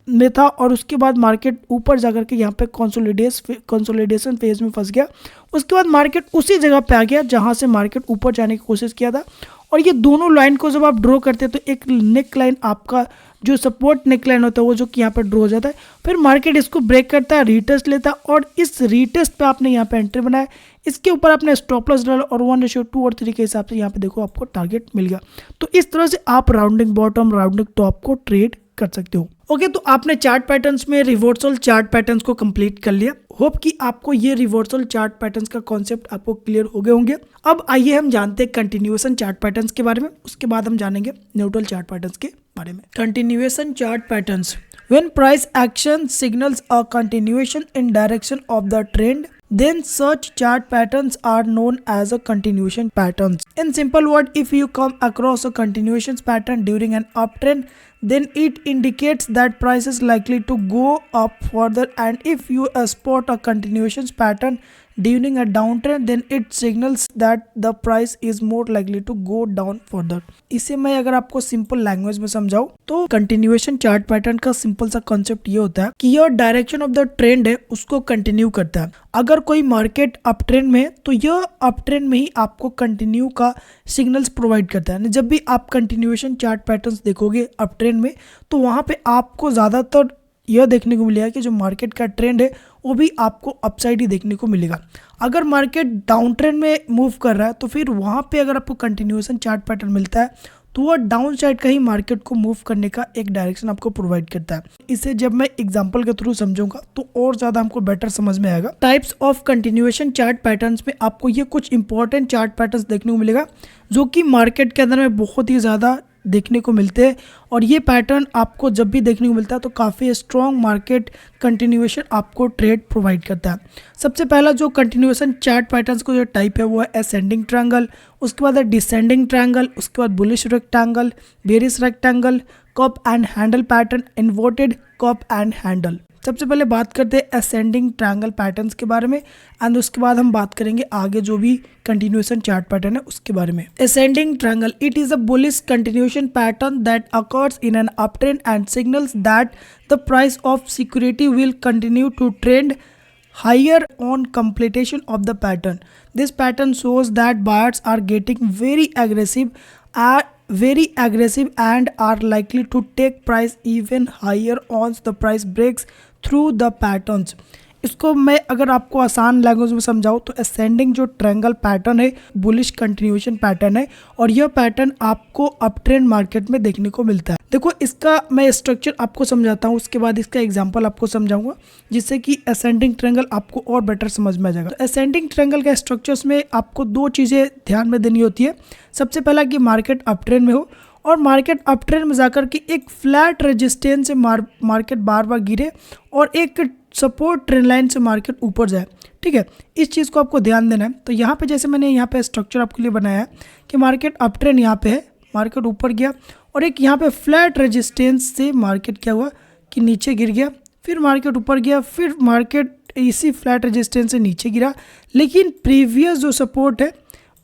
में था और उसके बाद मार्केट ऊपर जाकर के यहाँ पे कंसोलिडेशन फेज में फंस गया। उसके बाद मार्केट उसी जगह पे आ गया जहाँ से मार्केट ऊपर जाने की कोशिश किया था। और ये दोनों लाइन को जब आप ड्रॉ करते हैं तो एक नेक लाइन, आपका जो सपोर्ट नेक लाइन होता है वो जो कि यहाँ पे ड्रॉ हो जाता है। फिर मार्केट इसको ब्रेक करता है, रीटेस्ट लेता है और इस रीटेस्ट पे आपने यहाँ पे एंट्री बनाया। इसके ऊपर आपने स्टॉप लॉस डाला और 1:2 और 3 के हिसाब से यहाँ पे देखो आपको टारगेट मिल गया। तो इस तरह से आप राउंडिंग बॉटम, राउंडिंग टॉप को ट्रेड कर सकते हो। ओके, तो आपने चार्ट पैटर्न्स में रिवर्सल चार्ट पैटर्न्स को कंप्लीट कर लिया। होप कि आपको ये रिवर्सल चार्ट पैटर्न्स का कॉन्सेप्ट आपको क्लियर हो गए होंगे। अब आइए हम जानते हैं कंटिन्यूएशन चार्ट पैटर्न्स के बारे में, उसके बाद हम जानेंगे न्यूट्रल चार्ट पैटर्न्स के बारे में। Continuation chart patterns, when price action signals a continuation in direction of the trend, then such chart patterns are known as a continuation patterns. In simple word, if you come across a continuation pattern during an uptrend, then it indicates that price is likely to go up further, and if you spot a continuation pattern during a downtrend, then it signals that the price is more likely to go down further. इसे मैं अगर आपको simple language में समझाऊं तो continuation chart pattern का simple सा concept ये होता है कि यह डायरेक्शन ऑफ द ट्रेंड है उसको कंटिन्यू करता है। अगर कोई मार्केट अप ट्रेंड में, तो यह अप ट्रेंड में ही आपको कंटिन्यू का सिग्नल्स प्रोवाइड करता है। जब भी आप कंटिन्यूएशन चार्ट पैटर्न्स देखोगे अप ट्रेंड में, तो वहां पे आपको ज्यादातर यह देखने को मिलेगा कि जो मार्केट का ट्रेंड है वो भी आपको अपसाइड ही देखने को मिलेगा। अगर मार्केट डाउन ट्रेंड में मूव कर रहा है तो फिर वहाँ पे अगर आपको कंटिन्यूएशन चार्ट पैटर्न मिलता है तो वह डाउन साइड का ही मार्केट को मूव करने का एक डायरेक्शन आपको प्रोवाइड करता है। इसे जब मैं एग्जांपल के थ्रू समझूंगा तो और ज़्यादा हमको बेटर समझ में आएगा। Types of continuation chart patterns में आपको ये कुछ इंपॉर्टेंट चार्ट पैटर्न्स देखने को मिलेगा जो कि मार्केट के अंदर में बहुत ही ज़्यादा देखने को मिलते हैं, और ये पैटर्न आपको जब भी देखने को मिलता है तो काफ़ी स्ट्रॉन्ग मार्केट कंटिन्यूएशन आपको ट्रेड प्रोवाइड करता है। सबसे पहला जो कंटिन्यूएशन चार्ट पैटर्न्स को जो टाइप है वो है असेंडिंग ट्रायंगल, उसके बाद है डिसेंडिंग ट्रायंगल, उसके बाद bullish rectangle, bearish rectangle, cup and handle pattern, inverted cup and handle. सबसे पहले बात करते हैं असेंडिंग ट्रायंगल पैटर्न्स के बारे में एंड उसके बाद हम बात करेंगे आगे जो भी कंटिन्यूएशन चार्ट पैटर्न है उसके बारे में। Ascending triangle, it is a bullish continuation pattern that occurs in an uptrend and signals that the price of security will continue to trend higher on completion of the pattern. This pattern shows that buyers are getting very aggressive and are likely to take price even higher once the price breaks through the patterns. इसको मैं अगर आपको आसान language में समझाऊँ तो ascending जो triangle pattern है बुलिश कंटिन्यूएशन पैटर्न है, और यह पैटर्न आपको अप ट्रेंड मार्केट में देखने को मिलता है। देखो इसका मैं स्ट्रक्चर आपको समझाता हूँ, उसके बाद इसका एग्जांपल आपको समझाऊंगा जिससे कि असेंडिंग ट्रायंगल आपको और बेटर समझ में आ जाएगा। तो असेंडिंग ट्रायंगल के स्ट्रक्चर्स में आपको दो चीज़ें ध्यान में देनी होती है। सबसे पहला कि मार्केट अप ट्रेंड में हो और मार्केट अप ट्रेंड में जाकर के एक फ्लैट रेजिस्टेंस से मार्केट बार बार गिरे और एक सपोर्ट ट्रेंड लाइन से मार्केट ऊपर जाए। ठीक है, इस चीज़ को आपको ध्यान देना है। तो यहाँ पे जैसे मैंने यहाँ पे स्ट्रक्चर आपके लिए बनाया है कि मार्केट अप ट्रेंड यहाँ पे है, मार्केट ऊपर गया और एक यहाँ पे फ्लैट रेजिस्टेंस से मार्केट क्या हुआ कि नीचे गिर गया, फिर मार्केट ऊपर गया, फिर मार्केट इसी फ्लैट रेजिस्टेंस से नीचे गिरा, लेकिन प्रीवियस जो सपोर्ट है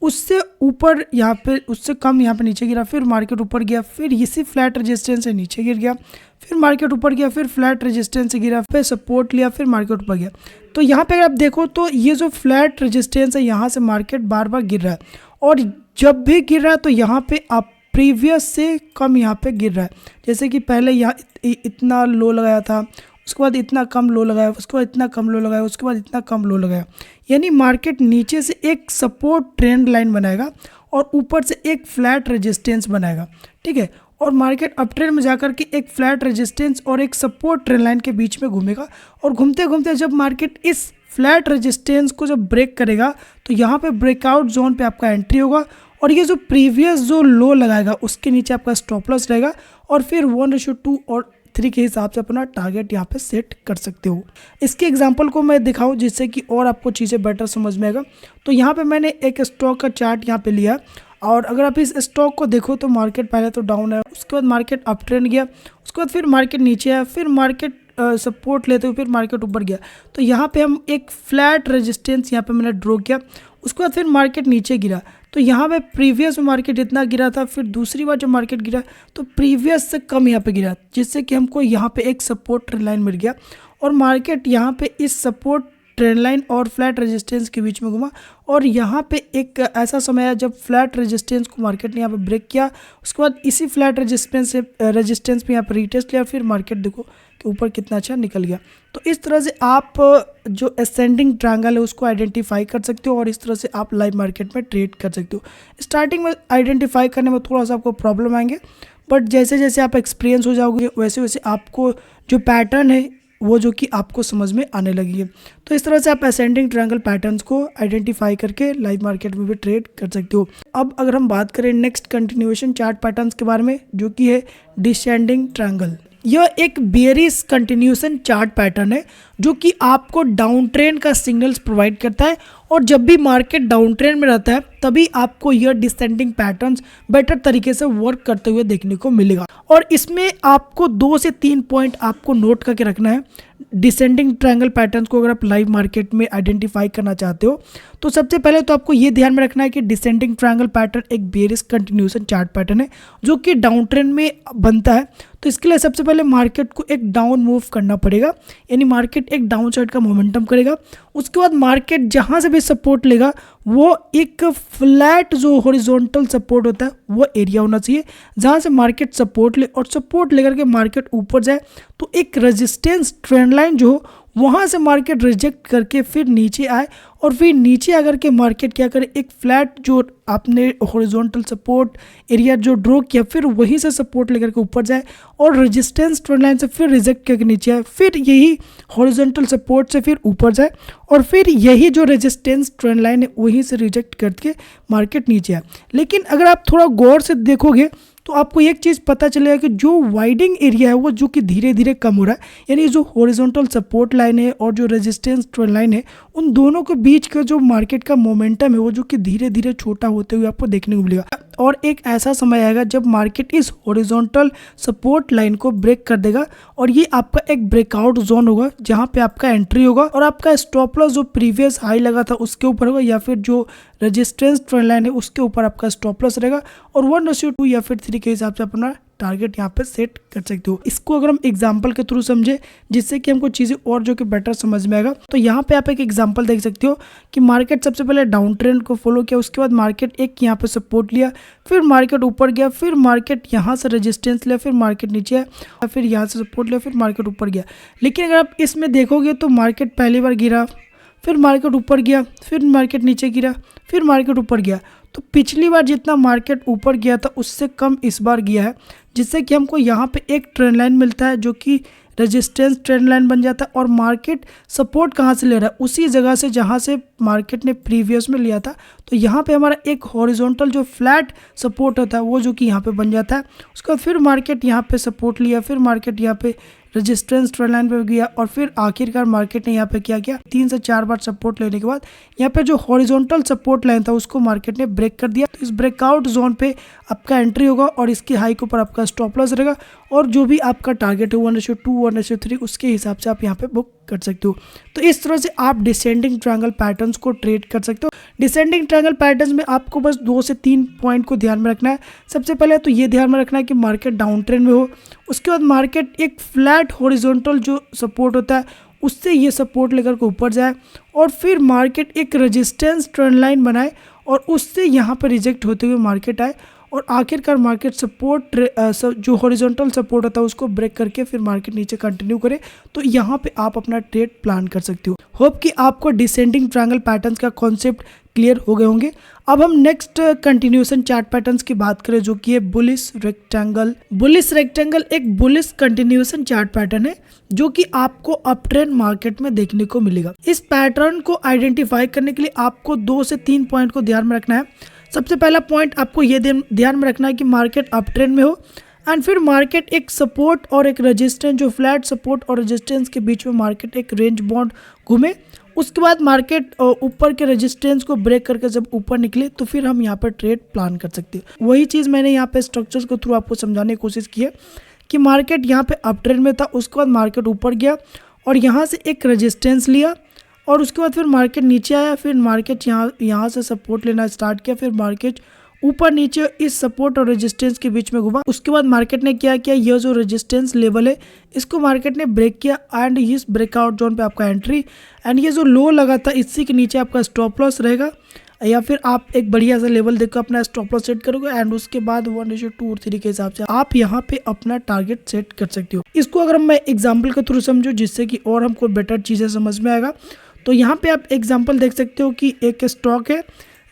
उससे ऊपर यहाँ पे, उससे कम यहाँ पे नीचे गिरा, फिर मार्केट ऊपर गया, फिर इसी फ्लैट रेजिस्टेंस से नीचे गिर गया, फिर मार्केट ऊपर गया, फिर फ्लैट रेजिस्टेंस से गिरा, फिर सपोर्ट लिया, फिर मार्केट ऊपर गया। तो यहाँ पे अगर आप देखो तो ये जो फ्लैट रेजिस्टेंस है यहाँ से मार्केट बार बार गिर रहा है, और जब भी गिर रहा है तो यहाँ पे आप प्रीवियस से कम यहाँ पे गिर रहा है। जैसे कि पहले यहाँ इतना लो लगाया था, उसके बाद इतना कम लो लगाया, उसके बाद इतना कम लो लगाया, उसके बाद इतना कम लो लगाया, यानी मार्केट नीचे से एक सपोर्ट ट्रेंड लाइन बनाएगा और ऊपर से एक फ्लैट रेजिस्टेंस बनाएगा। ठीक है, और मार्केट अप ट्रेंड में जाकर के एक फ्लैट रेजिस्टेंस और एक सपोर्ट ट्रेंड लाइन के बीच में घूमेगा, और घूमते घूमते जब मार्केट इस फ्लैट रेजिस्टेंस को जब ब्रेक करेगा तो यहाँ पे ब्रेकआउट जोन पे आपका एंट्री होगा, और ये जो प्रीवियस जो लो लगाएगा उसके नीचे आपका स्टॉप लॉस रहेगा, और फिर 1:2 और 3 के हिसाब से अपना टारगेट यहाँ पे सेट कर सकते हो। इसके एग्जांपल को मैं दिखाऊं जिससे कि और आपको चीज़ें बेटर समझ में आएगा। तो यहाँ पे मैंने एक स्टॉक का चार्ट यहाँ पे लिया, और अगर आप इस स्टॉक को देखो तो मार्केट पहले तो डाउन है, उसके बाद मार्केट अप ट्रेंड गया, उसके बाद फिर मार्केट नीचे आया, फिर मार्केट सपोर्ट लेते हुए फिर मार्केट ऊपर गया। तो यहाँ पे हम एक फ्लैट रेजिस्टेंस यहाँ पे मैंने ड्रॉ किया, उसके बाद फिर मार्केट नीचे गिरा। तो यहाँ पे प्रीवियस में मार्केट इतना गिरा था, फिर दूसरी बार जब मार्केट गिरा तो प्रीवियस से कम यहाँ पे गिरा, जिससे कि हमको यहाँ पे एक सपोर्ट ट्रेंड लाइन मिल गया और मार्केट यहाँ पे इस सपोर्ट ट्रेंड लाइन और फ्लैट रेजिस्टेंस के बीच में घुमा और यहाँ पे एक ऐसा समय आया जब फ्लैट रेजिस्टेंस को मार्केट ने यहाँ पे ब्रेक किया। उसके बाद इसी फ्लैट रेजिस्टेंस पे यहाँ पे रीटेस्ट लिया, फिर मार्केट देखो कि ऊपर कितना अच्छा निकल गया। तो इस तरह से आप जो असेंडिंग ट्रायंगल है उसको आइडेंटिफाई कर सकते हो और इस तरह से आप लाइव मार्केट में ट्रेड कर सकते हो। स्टार्टिंग में आइडेंटिफाई करने में थोड़ा सा आपको प्रॉब्लम आएंगे, बट जैसे जैसे आप एक्सपीरियंस हो जाओगे वैसे वैसे आपको जो पैटर्न है वो जो कि आपको समझ में आने लगी है। तो इस तरह से आप असेंडिंग ट्रायंगल पैटर्न्स को आइडेंटिफाई करके लाइव मार्केट में भी ट्रेड कर सकते हो। अब अगर हम बात करें नेक्स्ट कंटिन्यूएशन चार्ट पैटर्न्स के बारे में, जो कि है डिसेंडिंग ट्रायंगल। यह एक बेयरिश कंटिन्यूएशन चार्ट पैटर्न है जो कि आपको डाउन ट्रेंड का सिग्नल्स प्रोवाइड करता है और जब भी मार्केट डाउन ट्रेंड में रहता है तभी आपको यह डिसेंडिंग पैटर्न्स बेटर तरीके से वर्क करते हुए देखने को मिलेगा। और इसमें आपको 2 से 3 पॉइंट आपको नोट करके रखना है डिसेंडिंग ट्रायंगल पैटर्न्स को अगर आप लाइव मार्केट में आइडेंटिफाई करना चाहते हो। तो सबसे पहले तो आपको ये ध्यान में रखना है कि डिसेंडिंग ट्रायंगल पैटर्न एक बेयरिश कंटिन्यूएशन चार्ट पैटर्न है जो कि डाउन ट्रेंड में बनता है। तो इसके लिए सबसे पहले मार्केट को एक डाउन मूव करना पड़ेगा, यानी मार्केट एक डाउन साइड का मोमेंटम करेगा। उसके बाद मार्केट जहाँ से भी सपोर्ट लेगा वो एक फ्लैट जो हॉरिजॉन्टल सपोर्ट होता है वो एरिया होना चाहिए जहाँ से मार्केट सपोर्ट ले, और सपोर्ट लेकर के मार्केट ऊपर जाए तो एक रेजिस्टेंस ट्रेंड लाइन जो हो वहाँ से मार्केट रिजेक्ट करके फिर नीचे आए और फिर नीचे आकर के मार्केट क्या करे, एक फ्लैट जो आपने हॉरिजॉन्टल सपोर्ट एरिया जो ड्रॉ किया फिर वहीं से सपोर्ट लेकर के ऊपर जाए और रेजिस्टेंस ट्रेंड लाइन से फिर रिजेक्ट करके नीचे आए, फिर यही हॉरिजॉन्टल सपोर्ट से फिर ऊपर जाए और फिर यही जो रेजिस्टेंस ट्रेंड लाइन है वहीं से रिजेक्ट करके मार्केट नीचे आए। लेकिन अगर आप थोड़ा गौर से देखोगे तो आपको एक चीज़ पता चलेगा कि जो वाइडिंग एरिया है वो जो कि धीरे धीरे कम हो रहा है, यानी जो हॉरिजॉन्टल सपोर्ट लाइन है और जो रेजिस्टेंस ट्रेंड लाइन है उन दोनों के बीच का जो मार्केट का मोमेंटम है वो जो कि धीरे धीरे छोटा होते हुए आपको देखने को मिलेगा। और एक ऐसा समय आएगा जब मार्केट इस हॉरिजॉन्टल सपोर्ट लाइन को ब्रेक कर देगा और ये आपका एक ब्रेकआउट जोन होगा जहाँ पे आपका एंट्री होगा और आपका स्टॉप लॉस जो प्रीवियस हाई लगा था उसके ऊपर होगा या फिर जो रेजिस्टेंस ट्रेंड लाइन है उसके ऊपर आपका स्टॉप लॉस रहेगा और 1/2 या फिर 3 के हिसाब से अपना टारगेट यहाँ पे सेट कर सकते हो। इसको अगर हम एग्जांपल के थ्रू समझे जिससे कि हमको चीज़ें और जो कि बेटर समझ में आएगा, तो यहाँ पे आप एक एग्जांपल देख सकते हो कि मार्केट सबसे पहले डाउन ट्रेंड को फॉलो किया, उसके बाद मार्केट एक यहाँ पे सपोर्ट लिया, फिर मार्केट ऊपर गया, फिर मार्केट यहाँ से रेजिस्टेंस लिया, फिर मार्केट नीचे आया, फिर यहाँ से सपोर्ट लिया, फिर मार्केट ऊपर गया। लेकिन अगर आप इसमें देखोगे तो मार्केट पहली बार गिरा, फिर मार्केट ऊपर गया, फिर मार्केट नीचे गिरा, फिर मार्केट ऊपर गया। तो पिछली बार जितना मार्केट ऊपर गया था उससे कम इस बार गया है, जिससे कि हमको यहाँ पे एक ट्रेंड लाइन मिलता है जो कि रेजिस्टेंस ट्रेंड लाइन बन जाता है और मार्केट सपोर्ट कहाँ से ले रहा है, उसी जगह से जहाँ से मार्केट ने प्रीवियस में लिया था। तो यहाँ पे हमारा एक हॉरिजॉन्टल जो फ्लैट सपोर्ट होता है वो जो कि यहाँ पे बन जाता है। उसका फिर मार्केट यहाँ पे सपोर्ट लिया, फिर मार्केट यहाँ पे रेजिस्टेंस ट्रेंड लाइन पे गया और फिर आखिरकार मार्केट ने यहाँ पे क्या किया, 3 से 4 बार सपोर्ट लेने के बाद यहाँ पे जो हॉरिजॉन्टल सपोर्ट लाइन था उसको मार्केट ने ब्रेक कर दिया। तो इस ब्रेकआउट जोन पे आपका एंट्री होगा और इसके हाई के ऊपर आपका स्टॉप लॉस रहेगा और जो भी आपका टारगेट है 1/2 1/3 उसके हिसाब से आप यहाँ पे बुक कर सकते हो। तो इस तरह से आप डिसेंडिंग ट्रायंगल पैटर्न्स को ट्रेड कर सकते हो। डिसेंडिंग ट्रायंगल पैटर्न्स में आपको बस 2 से 3 पॉइंट को ध्यान में रखना है। सबसे पहले तो ये ध्यान में रखना है कि मार्केट डाउन ट्रेंड में हो, उसके बाद मार्केट एक फ्लैट हॉरिजॉन्टल जो सपोर्ट होता है उससे ये सपोर्ट लेकर के ऊपर जाए और फिर मार्केट एक रेजिस्टेंस ट्रेंड लाइन बनाए और उससे यहाँ पर रिजेक्ट होते हुए मार्केट आए और आखिरकार मार्केट सपोर्ट जो हॉरिजॉन्टल सपोर्ट होता है उसको ब्रेक करके फिर मार्केट नीचे कंटिन्यू करे। तो यहाँ पे आप अपना ट्रेड प्लान कर सकते हो। होप कि आपको डिसेंडिंग ट्रायंगल पैटर्न्स का कॉन्सेप्ट क्लियर हो गए होंगे। अब हम नेक्स्ट कंटिन्यूएशन चार्ट पैटर्न्स की बात करें जो कि है बुलिश रेक्टेंगल। बुलिश रेक्टेंगल एक बुलिश कंटिन्यूएशन चार्ट पैटर्न है जो कि आपको अप ट्रेंड मार्केट में देखने को मिलेगा। इस पैटर्न को आइडेंटिफाई करने के लिए आपको 2 से 3 पॉइंट को ध्यान में रखना है। सबसे पहला पॉइंट आपको ये ध्यान में रखना है कि मार्केट अप ट्रेंड में हो एंड फिर मार्केट एक सपोर्ट और एक रेजिस्टेंस जो फ्लैट सपोर्ट और रेजिस्टेंस के बीच में मार्केट एक रेंज बाउंड घूमे। उसके बाद मार्केट ऊपर के रेजिस्टेंस को ब्रेक करके जब ऊपर निकले तो फिर हम यहाँ पर ट्रेड प्लान कर सकते हैं। वही चीज़ मैंने यहाँ पे स्ट्रक्चर्स के थ्रू आपको समझाने की कोशिश की है कि मार्केट यहाँ पे अप ट्रेंड में था, उसके बाद मार्केट ऊपर गया और यहाँ से एक रेजिस्टेंस लिया और उसके बाद फिर मार्केट नीचे आया, फिर मार्केट यहाँ से सपोर्ट लेना स्टार्ट किया, फिर मार्केट ऊपर नीचे इस सपोर्ट और रेजिस्टेंस के बीच में घुमा। उसके बाद मार्केट ने क्या किया, यह जो रेजिस्टेंस लेवल है इसको मार्केट ने ब्रेक किया एंड इस ब्रेकआउट जोन पे आपका एंट्री, एंड ये जो लो लगा था इसी के नीचे आपका स्टॉप लॉस रहेगा, या फिर आप एक बढ़िया सा लेवल देखकर अपना स्टॉप लॉस सेट करोगे एंड उसके बाद 1:2 और 3 के हिसाब से आप यहाँ पे अपना टारगेट सेट कर सकते हो। इसको अगर मैं एग्जाम्पल के थ्रू समझूं जिससे कि और हमको बेटर चीज़ें समझ में आएगा, तो यहाँ पे आप एग्जाम्पल देख सकते हो कि एक स्टॉक है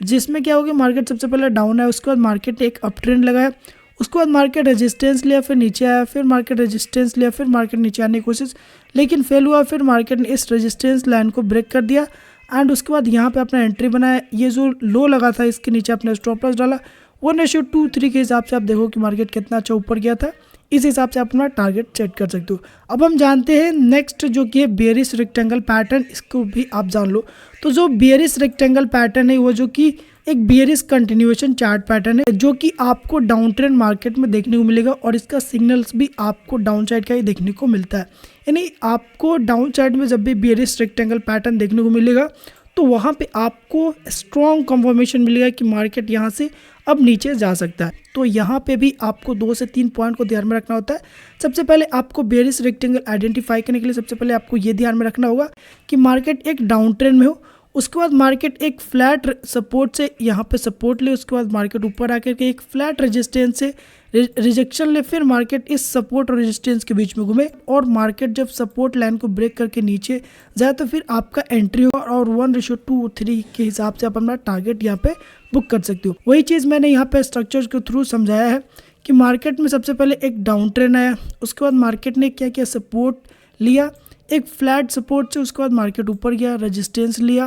जिसमें क्या होगा, मार्केट सबसे पहले डाउन है, उसके बाद मार्केट ने एक अप ट्रेंड लगाया, उसके बाद मार्केट रेजिस्टेंस लिया, फिर नीचे आया, फिर मार्केट रेजिस्टेंस लिया, फिर मार्केट नीचे आने की कोशिश लेकिन फेल हुआ, फिर मार्केट ने इस रेजिस्टेंस लाइन को ब्रेक कर दिया एंड उसके बाद यहाँ पे अपना एंट्री बनाया। ये जो लो लगा था इसके नीचे अपने स्टॉप लॉस डाला, 1:2 के हिसाब से आप देखो कि मार्केट कितना अच्छा ऊपर गया था, इस हिसाब से अपना टारगेट सेट कर सकते हो। अब हम जानते हैं नेक्स्ट जो कि है बेयरिश रेक्टेंगल पैटर्न, इसको भी आप जान लो। तो जो बेयरिश रेक्टेंगल पैटर्न है वो जो कि एक बेयरिश कंटिन्यूएशन चार्ट पैटर्न है जो कि आपको डाउन ट्रेंड मार्केट में देखने को मिलेगा और इसका सिग्नल्स भी आपको डाउन साइड का ही देखने को मिलता है। यानी आपको डाउन साइड में जब भी बेयरिश रेक्टेंगल पैटर्न देखने को मिलेगा तो वहाँ पे आपको स्ट्रॉन्ग कंफर्मेशन मिलेगा कि मार्केट यहाँ से अब नीचे जा सकता है। तो यहाँ पे भी आपको 2 से 3 पॉइंट को ध्यान में रखना होता है। सबसे पहले आपको बेयरिश रेक्टेंगल आइडेंटिफाई करने के लिए सबसे पहले आपको ये ध्यान में रखना होगा कि मार्केट एक डाउन ट्रेंड में हो, उसके बाद मार्केट एक फ्लैट सपोर्ट से यहाँ पे सपोर्ट ले, उसके बाद मार्केट ऊपर आकर के एक फ्लैट रेजिस्टेंस से रिजेक्शन ले, फिर मार्केट इस सपोर्ट और रेजिस्टेंस के बीच में घूमे और मार्केट जब सपोर्ट लाइन को ब्रेक करके नीचे जाए तो फिर आपका एंट्री हो और 1:2-3 के हिसाब से आप अपना टारगेट यहाँ पे बुक कर सकते हो। वही चीज़ मैंने यहाँ पे स्ट्रक्चर्स के थ्रू समझाया है कि मार्केट में सबसे पहले एक डाउन ट्रेंड आया, उसके बाद मार्केट ने क्या किया, सपोर्ट लिया एक फ्लैट सपोर्ट से, उसके बाद मार्केट ऊपर गया, रेजिस्टेंस लिया,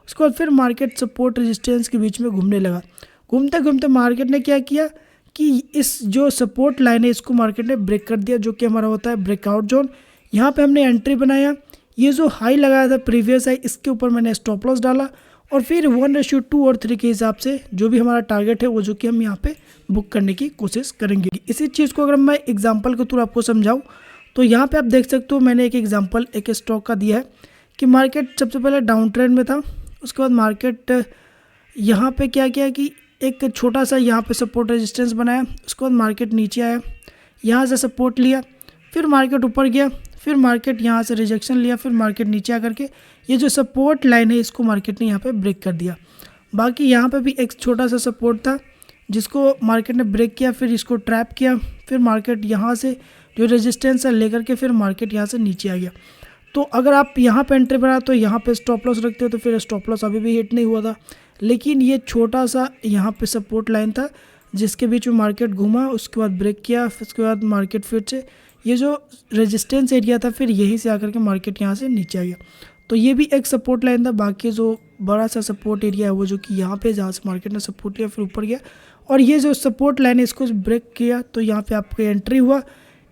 उसके बाद फिर मार्केट सपोर्ट रेजिस्टेंस के बीच में घूमने लगा। घूमते घूमते मार्केट ने क्या किया कि इस जो सपोर्ट लाइन है इसको मार्केट ने ब्रेक कर दिया जो कि हमारा होता है ब्रेकआउट जोन। यहाँ पे हमने एंट्री बनाया, ये जो हाई लगाया था प्रीवियस हाई इसके ऊपर मैंने स्टॉप लॉस डाला और फिर 1:2 और 3 के हिसाब से जो भी हमारा टारगेट है वो जो कि हम यहाँ पे बुक करने की कोशिश करेंगे। इसी चीज़ को अगर मैं एग्जाम्पल के थ्रू आपको समझाऊँ तो यहाँ पे आप देख सकते हो मैंने एक एग्जांपल एक स्टॉक का दिया है कि मार्केट सबसे पहले डाउन ट्रेंड में था, उसके बाद मार्केट यहाँ पे क्या किया कि एक छोटा सा यहाँ पे सपोर्ट रेजिस्टेंस बनाया, उसके बाद मार्केट नीचे आया, यहाँ से सपोर्ट लिया, फिर मार्केट ऊपर गया, फिर मार्केट यहाँ से रिजेक्शन लिया, फिर मार्केट नीचे आकर के ये जो सपोर्ट लाइन है इसको मार्केट ने यहाँ पे ब्रेक कर दिया। बाकी यहाँ पे भी एक छोटा सा सपोर्ट था जिसको मार्केट ने ब्रेक किया, फिर इसको ट्रैप किया, फिर मार्केट यहाँ से जो रेजिस्टेंस है लेकर के फिर मार्केट यहाँ से नीचे आ गया। तो अगर आप यहाँ पे एंट्री बना तो यहाँ पे स्टॉप लॉस रखते हो तो फिर स्टॉप लॉस अभी भी हिट नहीं हुआ था, लेकिन ये छोटा सा यहाँ पे सपोर्ट लाइन था जिसके बीच में मार्केट घूमा, उसके बाद ब्रेक किया, उसके बाद मार्केट फिर से ये जो रेजिस्टेंस एरिया था फिर यहीं से आकर के मार्केट यहाँ से नीचे आ गया। तो ये भी एक सपोर्ट लाइन था। बाकी जो बड़ा सा सपोर्ट एरिया है वो जो कि यहाँ पे जहाँ से मार्केट ने सपोर्ट लिया फिर ऊपर गया और ये जो सपोर्ट लाइन है इसको ब्रेक किया तो यहाँ पे आपका एंट्री हुआ,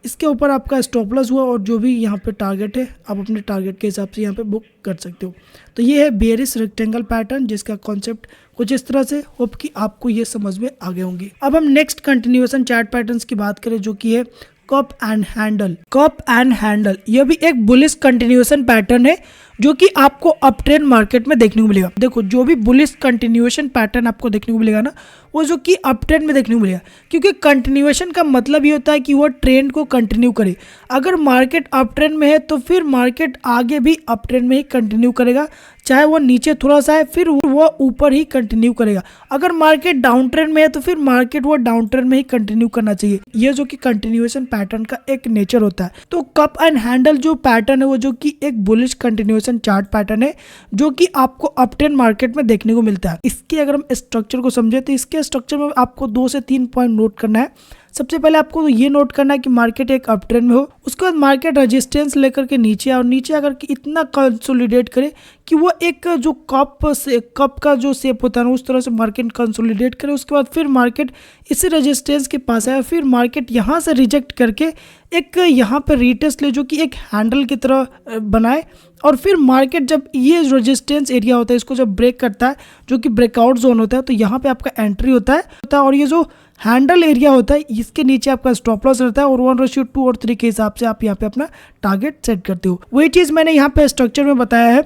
इसके ऊपर आपका स्टॉप लॉस हुआ और जो भी यहाँ पे टारगेट है आप अपने टारगेट के हिसाब से यहाँ पे बुक कर सकते हो। तो ये है बेयरिश रेक्टेंगल पैटर्न जिसका कॉन्सेप्ट कुछ इस तरह से। होप कि आपको ये समझ में आ गए होंगे। अब हम नेक्स्ट कंटिन्यूएशन चार्ट पैटर्न्स की बात करें जो कि है cup and handle. Cup and handle यह भी एक बुलिश कंटिन्यूएशन पैटर्न है जो कि आपको अप ट्रेंड मार्केट में देखने को मिलेगा। देखो जो भी बुलिश कंटिन्यूएशन पैटर्न आपको देखने को मिलेगा ना वो जो कि अप ट्रेंड में देखने को मिलेगा, क्योंकि कंटिन्यूएशन का मतलब ये होता है कि वो ट्रेंड को कंटिन्यू करे। अगर मार्केट अप ट्रेंड में है तो फिर मार्केट आगे भी अप ट्रेंड में ही कंटिन्यू करेगा, चाहे वो नीचे थोड़ा सा है फिर वो ऊपर ही कंटिन्यू करेगा। अगर मार्केट डाउन ट्रेंड में है तो फिर मार्केट वो डाउन ट्रेंड में ही कंटिन्यू करना चाहिए। ये जो कि कंटिन्यूएशन पैटर्न का एक नेचर होता है। तो कप एंड हैंडल जो पैटर्न है वो जो कि एक बुलिश कंटिन्यूएशन चार्ट पैटर्न है जो कि आपको अप ट्रेंड मार्केट में देखने को मिलता है। इसके अगर हम स्ट्रक्चर को समझे तो इसके स्ट्रक्चर में आपको 2 से 3 पॉइंट नोट करना है। सबसे पहले आपको ये नोट करना है कि मार्केट एक अप ट्रेंड में हो, उसके बाद मार्केट रेजिस्टेंस लेकर के नीचे और नीचे आकर के इतना कंसोलिडेट करे कि वो एक जो कप का जो शेप होता है ना उस तरह से मार्केट कंसोलिडेट करे। उसके बाद फिर मार्केट इस रेजिस्टेंस के पास आया, फिर मार्केट यहाँ से रिजेक्ट करके एक यहाँ पे रीटेस्ट ले जो कि एक हैंडल की तरह बनाए और फिर मार्केट जब ये रेजिस्टेंस एरिया होता है इसको जब ब्रेक करता है जो कि ब्रेकआउट जोन होता है तो यहाँ पे आपका एंट्री होता है और ये जो हैंडल एरिया होता है इसके नीचे आपका स्टॉप लॉस रहता है और 1:2 और 3 के हिसाब से आप यहाँ पे अपना टारगेट सेट करते हो। वही चीज़ मैंने यहाँ पे स्ट्रक्चर में बताया है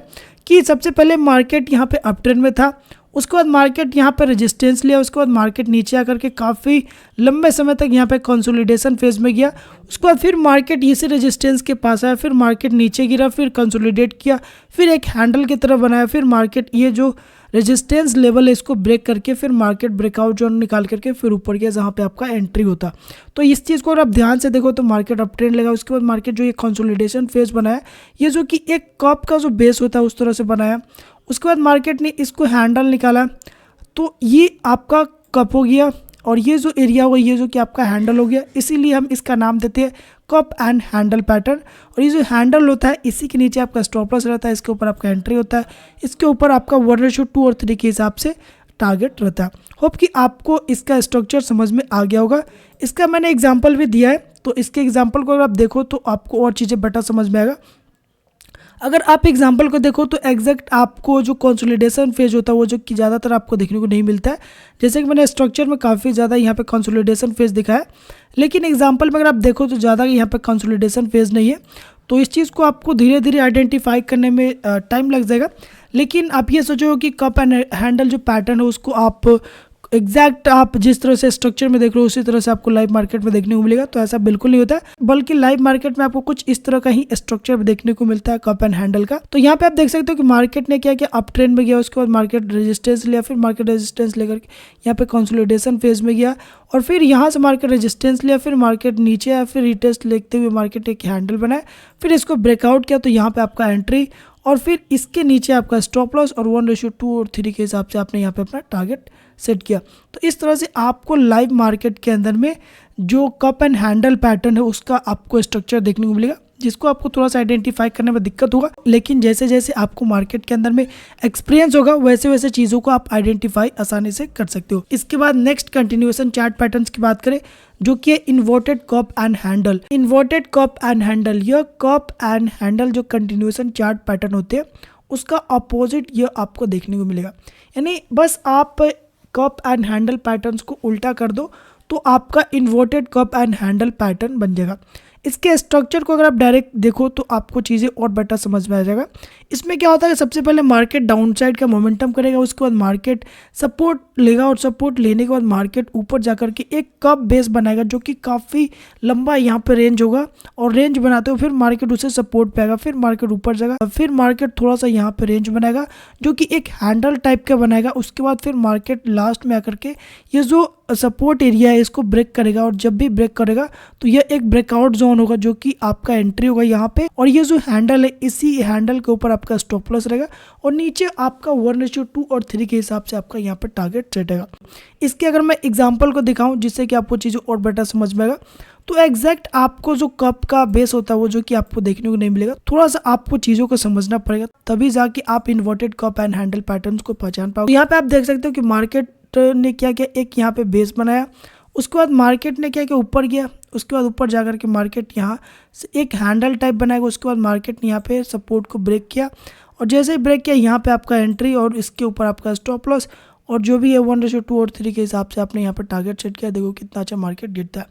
कि सबसे पहले मार्केट यहाँ पे अप ट्रेंड में था, उसके बाद मार्केट यहाँ पे रेजिस्टेंस लिया, उसके बाद मार्केट नीचे आकर के काफ़ी लंबे समय तक यहाँ पे कंसोलिडेशन फेज में गया, उसके बाद फिर मार्केट इसी रेजिस्टेंस के पास आया, फिर मार्केट नीचे गिरा, फिर कंसोलिडेट किया, फिर एक हैंडल की तरह बनाया, फिर मार्केट ये जो रेजिस्टेंस लेवल है इसको ब्रेक करके फिर मार्केट ब्रेकआउट जोन निकाल करके फिर ऊपर गया जहाँ पे आपका एंट्री होता। तो इस चीज़ को अगर आप ध्यान से देखो तो मार्केट अप ट्रेंड लगा, उसके बाद मार्केट जो ये कंसोलिडेशन फेज बनाया, ये जो कि एक कप का जो बेस होता है उस तरह से बनाया, उसके बाद मार्केट ने इसको हैंडल निकाला, तो ये आपका कप हो गया और ये जो एरिया हुआ ये जो कि आपका हैंडल हो गया, इसीलिए हम इसका नाम देते हैं कप एंड हैंडल पैटर्न। और ये जो हैंडल होता है इसी के नीचे आपका स्टॉप लॉस रहता है, इसके ऊपर आपका एंट्री होता है, इसके ऊपर आपका 1:2 और 3 के हिसाब से टारगेट रहता है। होप कि आपको इसका स्ट्रक्चर समझ में आ गया होगा। इसका मैंने एग्जाम्पल भी दिया है, तो इसके एग्जाम्पल को अगर आप देखो तो आपको और चीज़ें बेटर समझ में आएगा। अगर आप एग्जाम्पल को देखो तो एग्जैक्ट आपको जो कंसोलिडेशन फेज होता है वो जो कि ज़्यादातर आपको देखने को नहीं मिलता है, जैसे कि मैंने स्ट्रक्चर में काफ़ी ज़्यादा यहाँ पे कंसोलिडेशन फेज दिखाया, लेकिन एग्जाम्पल में अगर आप देखो तो ज़्यादा यहाँ पे कंसोलिडेशन फेज नहीं है। तो इस चीज़ को आपको धीरे धीरे आइडेंटिफाई करने में टाइम लग जाएगा, लेकिन आप ये सोचो कि कप एंड हैंडल जो पैटर्न है उसको आप एग्जैक्ट आप जिस तरह से स्ट्रक्चर में देख रहे हो उसी तरह से आपको लाइव मार्केट में देखने को मिलेगा। तो ऐसा बिल्कुल नहीं होता है, बल्कि लाइव मार्केट में आपको कुछ इस तरह का ही स्ट्रक्चर देखने को मिलता है कप एंड हैंडल का। तो यहाँ पे आप देख सकते हो कि मार्केट ने क्या किया, अप ट्रेंड में गया, उसके बाद मार्केट रेजिस्टेंस लिया, फिर मार्केट रेजिस्टेंस लेकर यहाँ पे कंसोलिडेशन फेज में गया, और फिर यहाँ से मार्केट रेजिस्टेंस लिया, फिर मार्केट नीचे आया, फिर रिटेस्ट लेते हुए मार्केट एक हैंडल बनाया, फिर इसको ब्रेकआउट किया, तो यहाँ पे आपका एंट्री, और फिर इसके नीचे आपका स्टॉप लॉस और 1:2 और 3 के हिसाब से आपने यहाँ पे अपना टारगेट सेट किया। तो इस तरह से आपको लाइव मार्केट के अंदर में जो कप एंड हैंडल पैटर्न है उसका आपको स्ट्रक्चर देखने को मिलेगा, जिसको आपको थोड़ा सा आइडेंटिफाई करने में दिक्कत होगा, लेकिन जैसे जैसे आपको मार्केट के अंदर में एक्सपीरियंस होगा वैसे वैसे चीज़ों को आप आइडेंटिफाई आसानी से कर सकते हो। इसके बाद नेक्स्ट कंटिन्यूएशन चार्ट पैटर्न्स की बात करें, जो कि inverted cup and handle. Inverted cup and handle, यह कप एंड हैंडल जो कंटिन्यूएशन चार्ट पैटर्न होते हैं उसका अपोजिट यह आपको देखने को मिलेगा। यानी बस आप कप एंड हैंडल पैटर्न्स को उल्टा कर दो तो आपका inverted cup and handle pattern बन जाएगा। इसके स्ट्रक्चर को अगर आप डायरेक्ट देखो तो आपको चीज़ें और बेटर समझ में आ जाएगा। इसमें क्या होता है, सबसे पहले मार्केट डाउन साइड का मोमेंटम करेगा, उसके बाद मार्केट सपोर्ट लेगा, और सपोर्ट लेने के बाद मार्केट ऊपर जाकर के एक कप बेस बनाएगा जो कि काफ़ी लंबा यहाँ पे रेंज होगा, और रेंज बनाते हुए फिर मार्केट उसे सपोर्ट पाएगा, फिर मार्केट ऊपर जाएगा, फिर मार्केट थोड़ा सा यहाँ पे रेंज बनाएगा जो कि एक हैंडल टाइप का बनाएगा। उसके बाद फिर मार्केट लास्ट में आकर के ये जो सपोर्ट एरिया है इसको ब्रेक करेगा, और जब भी ब्रेक करेगा तो यह एक ब्रेकआउट जोन होगा जो कि आपका एंट्री होगा यहाँ पे, और ये जो हैंडल है इसी हैंडल के ऊपर आपका स्टॉप लॉस रहेगा, और नीचे आपका 1:2 और 3 के हिसाब से आपका यहाँ पे टारगेट सेट होगा। इसके अगर मैं एग्जांपल को दिखाऊं जिससे कि आपको चीज़ें और बेटर समझ में आएगा, तो एग्जैक्ट आपको जो कप का बेस होता है वो जो कि आपको देखने को नहीं मिलेगा, थोड़ा सा आपको चीज़ों को समझना पड़ेगा, तभी जाके आप inverted cup and handle patterns को पहचान पाओगे। यहाँ पे आप देख सकते हो कि मार्केट ने क्या किया, एक यहाँ पे बेस बनाया, उसके बाद मार्केट ने क्या किया, ऊपर गया, उसके बाद ऊपर जाकर के मार्केट यहाँ से एक हैंडल टाइप बनाएगा, उसके बाद मार्केट ने यहाँ पे सपोर्ट को ब्रेक किया, और जैसे ही ब्रेक किया यहाँ पे आपका एंट्री और इसके ऊपर आपका स्टॉप लॉस, और जो भी है 1:2 और 3 के हिसाब से आपने यहाँ पर टारगेट सेट किया। देखो कितना अच्छा मार्केट गिरता है।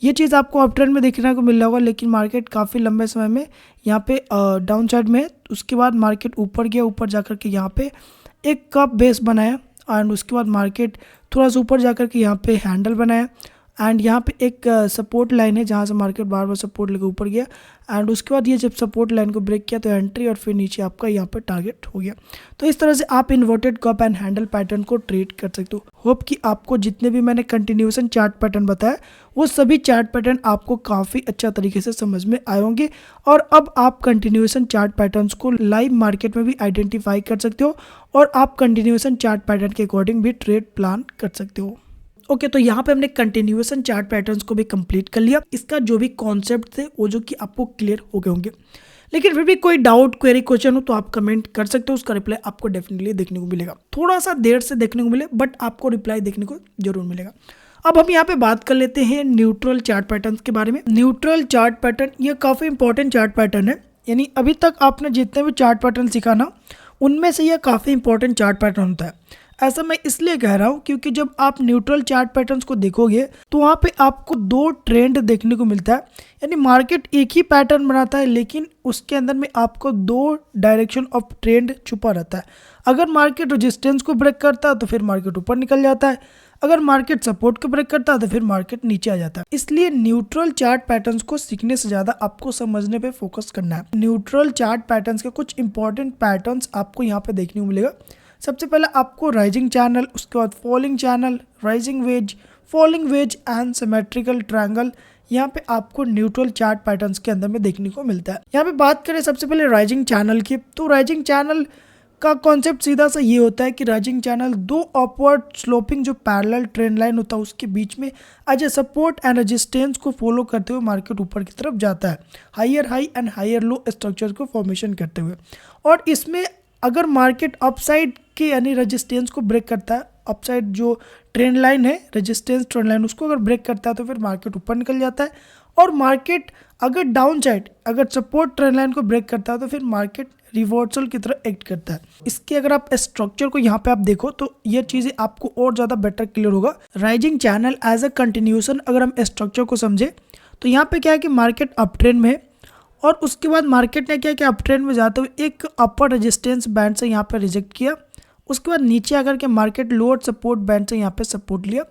ये चीज़ आपको अप ट्रेंड में देखने को मिल रहा होगा, लेकिन मार्केट काफ़ी लंबे समय में यहाँ पे डाउन साइड में, उसके बाद मार्केट ऊपर गया, ऊपर जाकर के यहाँ पे एक कप बेस बनाया, एंड उसके बाद मार्केट थोड़ा सा ऊपर जाकर के यहाँ पे हैंडल बनाया, एंड यहाँ पे एक सपोर्ट लाइन है जहाँ से मार्केट बार बार सपोर्ट लेकर ऊपर गया, एंड उसके बाद ये जब सपोर्ट लाइन को ब्रेक किया तो एंट्री, और फिर नीचे आपका यहाँ पे टारगेट हो गया। तो इस तरह से आप inverted cup and handle pattern को ट्रेड कर सकते हो। होप कि आपको जितने भी मैंने कंटिन्यूएशन चार्ट पैटर्न बताया वो सभी चार्ट पैटर्न आपको काफ़ी अच्छा तरीके से समझ में आए होंगे, और अब आप कंटिन्यूएशन चार्ट पैटर्न्स को लाइव मार्केट में भी आइडेंटिफाई कर सकते हो, और आप कंटिन्यूएशन चार्ट पैटर्न के अकॉर्डिंग भी ट्रेड प्लान कर सकते हो। ओके, तो यहाँ पे हमने कंटिन्यूएशन चार्ट पैटर्न्स को भी कंप्लीट कर लिया। इसका जो भी कॉन्सेप्ट थे वो जो कि आपको क्लियर हो गए होंगे, लेकिन फिर भी कोई डाउट क्वेरी क्वेश्चन हो तो आप कमेंट कर सकते हो, उसका रिप्लाई आपको डेफिनेटली देखने को मिलेगा। थोड़ा सा देर से देखने को मिले बट आपको रिप्लाई देखने को जरूर मिलेगा। अब हम यहाँ पे बात कर लेते हैं न्यूट्रल चार्ट पैटर्न्स के बारे में। न्यूट्रल चार्ट पैटर्न ये काफ़ी इंपॉर्टेंट चार्ट पैटर्न है, यानी अभी तक आपने जितने भी चार्ट पैटर्न सीखा ना उनमें से यह काफ़ी इंपॉर्टेंट चार्ट पैटर्न होता है। ऐसा मैं इसलिए कह रहा हूँ क्योंकि जब आप न्यूट्रल चार्ट पैटर्न्स को देखोगे तो वहाँ पे आपको दो ट्रेंड देखने को मिलता है, यानी मार्केट एक ही पैटर्न बनाता है लेकिन उसके अंदर में आपको दो डायरेक्शन ऑफ ट्रेंड छुपा रहता है। अगर मार्केट रेजिस्टेंस को ब्रेक करता है तो फिर मार्केट ऊपर निकल जाता है, अगर मार्केट सपोर्ट को ब्रेक करता है तो फिर मार्केट नीचे आ जाता है। इसलिए न्यूट्रल चार्ट पैटर्न्स को सीखने से ज्यादा आपको समझने पे फोकस करना है। न्यूट्रल चार्ट पैटर्न्स के कुछ इंपॉर्टेंट पैटर्न्स आपको यहाँ पे देखने को मिलेगा। सबसे पहले आपको राइजिंग चैनल, उसके बाद falling channel, rising veg, falling veg and symmetrical triangle यहाँ पे आपको न्यूट्रल चार्ट पैटर्न्स के अंदर में देखने को मिलता है। यहाँ पे बात करें सबसे पहले राइजिंग चैनल की, तो राइजिंग चैनल का कॉन्सेप्ट सीधा सा ये होता है कि राइजिंग चैनल दो अपवर्ड स्लोपिंग जो पैरेलल ट्रेंड लाइन होता है उसके बीच में as a support and resistance को फॉलो करते हुए मार्केट ऊपर की तरफ जाता है, higher high and higher low structure को फॉर्मेशन करते हुए। और इसमें अगर मार्केट अपसाइड के यानी रेजिस्टेंस को ब्रेक करता है, अपसाइड जो ट्रेंड लाइन है रेजिस्टेंस ट्रेंड लाइन उसको अगर ब्रेक करता है तो फिर मार्केट ऊपर निकल जाता है। और मार्केट अगर डाउन साइड अगर सपोर्ट ट्रेंड लाइन को ब्रेक करता है तो फिर मार्केट रिवर्सल की तरह एक्ट करता है। इसके अगर आप स्ट्रक्चर को यहाँ पे आप देखो तो ये चीजें आपको और ज्यादा बेटर क्लियर होगा। Rising channel as a continuation अगर हम स्ट्रक्चर को समझे तो यहाँ पे क्या है कि मार्केट अप ट्रेंड में है और उसके बाद मार्केट ने क्या अप ट्रेंड में जाते हुए एक अपर रेजिस्टेंस बैंड से यहाँ पे रिजेक्ट किया, उसके बाद नीचे आकर के मार्केट लोअर सपोर्ट बैंड से यहाँ पे सपोर्ट लिया,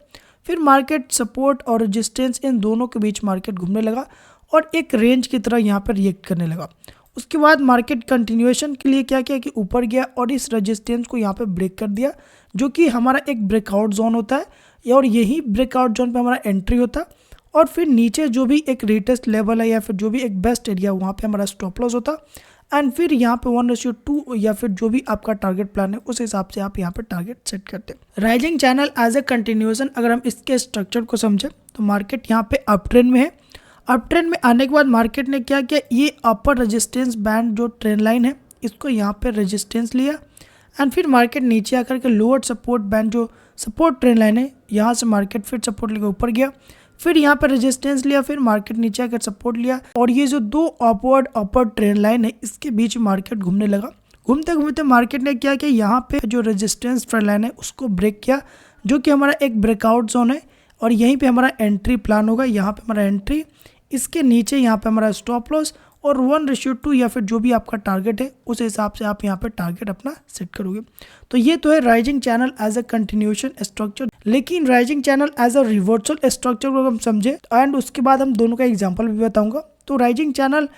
फिर मार्केट सपोर्ट और रेजिस्टेंस इन दोनों के बीच मार्केट घूमने लगा और एक रेंज की तरह यहाँ पर रिएक्ट करने लगा। उसके बाद मार्केट कंटिन्यूएशन के लिए क्या किया कि ऊपर गया और इस रेजिस्टेंस को यहाँ पे ब्रेक कर दिया जो कि हमारा एक ब्रेकआउट जोन होता है और यही ब्रेकआउट जोन पे हमारा एंट्री होता है। और फिर नीचे जो भी एक रेटेस्ट लेवल है या फिर जो भी एक बेस्ट एरिया वहाँ पे हमारा स्टॉप लॉस होता एंड फिर यहाँ पे 1:2 या फिर जो भी आपका टारगेट प्लान है उस हिसाब से आप यहाँ पे टारगेट सेट करते हैं। Rising channel as a continuation अगर हम इसके स्ट्रक्चर को समझे तो मार्केट यहाँ पे अप ट्रेंड में है। अप ट्रेंड में आने के बाद मार्केट ने क्या किया, ये अपर रेजिस्टेंस बैंड जो ट्रेंड लाइन है इसको यहाँ पे रेजिस्टेंस लिया एंड फिर मार्केट नीचे आकर के लोअर सपोर्ट बैंड जो सपोर्ट ट्रेंड लाइन है यहाँ से मार्केट फिर सपोर्ट लेकर ऊपर गया, फिर यहाँ पर रेजिस्टेंस लिया, फिर मार्केट नीचे आकर सपोर्ट लिया और ये जो दो अपवर्ड अपर ट्रेंड लाइन है इसके बीच मार्केट घूमने लगा। घूमते घूमते मार्केट ने क्या किया, यहाँ पे जो रेजिस्टेंस ट्रेंड लाइन है उसको ब्रेक किया जो कि हमारा एक ब्रेकआउट जोन है और यहीं पे हमारा एंट्री प्लान होगा। यहाँ पे हमारा एंट्री, इसके नीचे यहाँ पे हमारा स्टॉप लॉस और 1:2 या फिर जो भी आपका टारगेट है उस हिसाब से आप यहाँ पे टारगेट अपना सेट करोगे। तो ये तो है rising channel as a continuation structure. लेकिन rising channel as a reversal structure को हम समझे एंड उसके बाद हम दोनों का एग्जांपल भी बताऊंगा। तो rising channel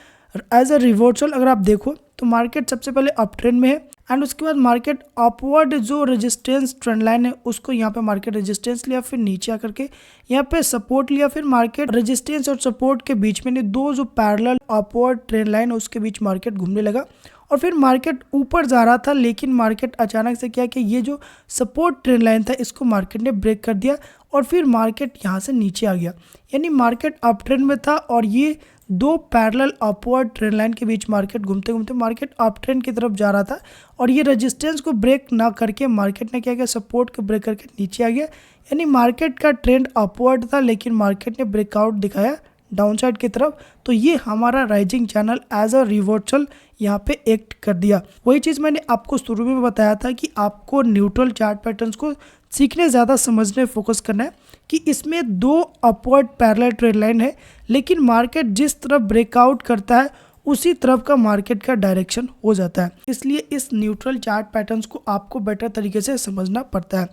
as a reversal अगर आप देखो तो मार्केट सबसे पहले अप ट्रेंड में है एंड उसके बाद मार्केट अपवर्ड जो रेजिस्टेंस ट्रेंड लाइन है उसको यहाँ पे मार्केट रेजिस्टेंस लिया, फिर नीचे आकर के यहाँ पे सपोर्ट लिया, फिर मार्केट रेजिस्टेंस और सपोर्ट के बीच में दो जो पैरेलल अपवर्ड ट्रेंड लाइन है उसके बीच मार्केट घूमने लगा और फिर मार्केट ऊपर जा रहा था लेकिन मार्केट अचानक से क्या कि ये जो सपोर्ट ट्रेंड लाइन था इसको मार्केट ने ब्रेक कर दिया और फिर मार्केट यहाँ से नीचे आ गया, यानी मार्केट अप ट्रेंड में था और ये दो पैरेलल अपवर्ड ट्रेंड लाइन के बीच मार्केट घूमते घूमते मार्केट अप ट्रेंड की तरफ जा रहा था और ये रेजिस्टेंस को ब्रेक ना करके मार्केट ने क्या किया, सपोर्ट को ब्रेक करके नीचे आ गया, यानी मार्केट का ट्रेंड अपवर्ड था लेकिन मार्केट ने ब्रेकआउट दिखाया डाउनसाइड की तरफ। तो ये हमारा rising channel as a reversal यहाँ पे एक्ट कर दिया। वही चीज़ मैंने आपको शुरू में बताया था कि आपको न्यूट्रल चार्ट पैटर्न्स को सीखने ज़्यादा समझने फोकस करना है कि इसमें दो अपवर्ड पैरेलल ट्रेंड लाइन है लेकिन मार्केट जिस तरफ ब्रेकआउट करता है उसी तरफ का मार्केट का डायरेक्शन हो जाता है। इसलिए इस न्यूट्रल चार्ट पैटर्न्स को आपको बेटर तरीके से समझना पड़ता है।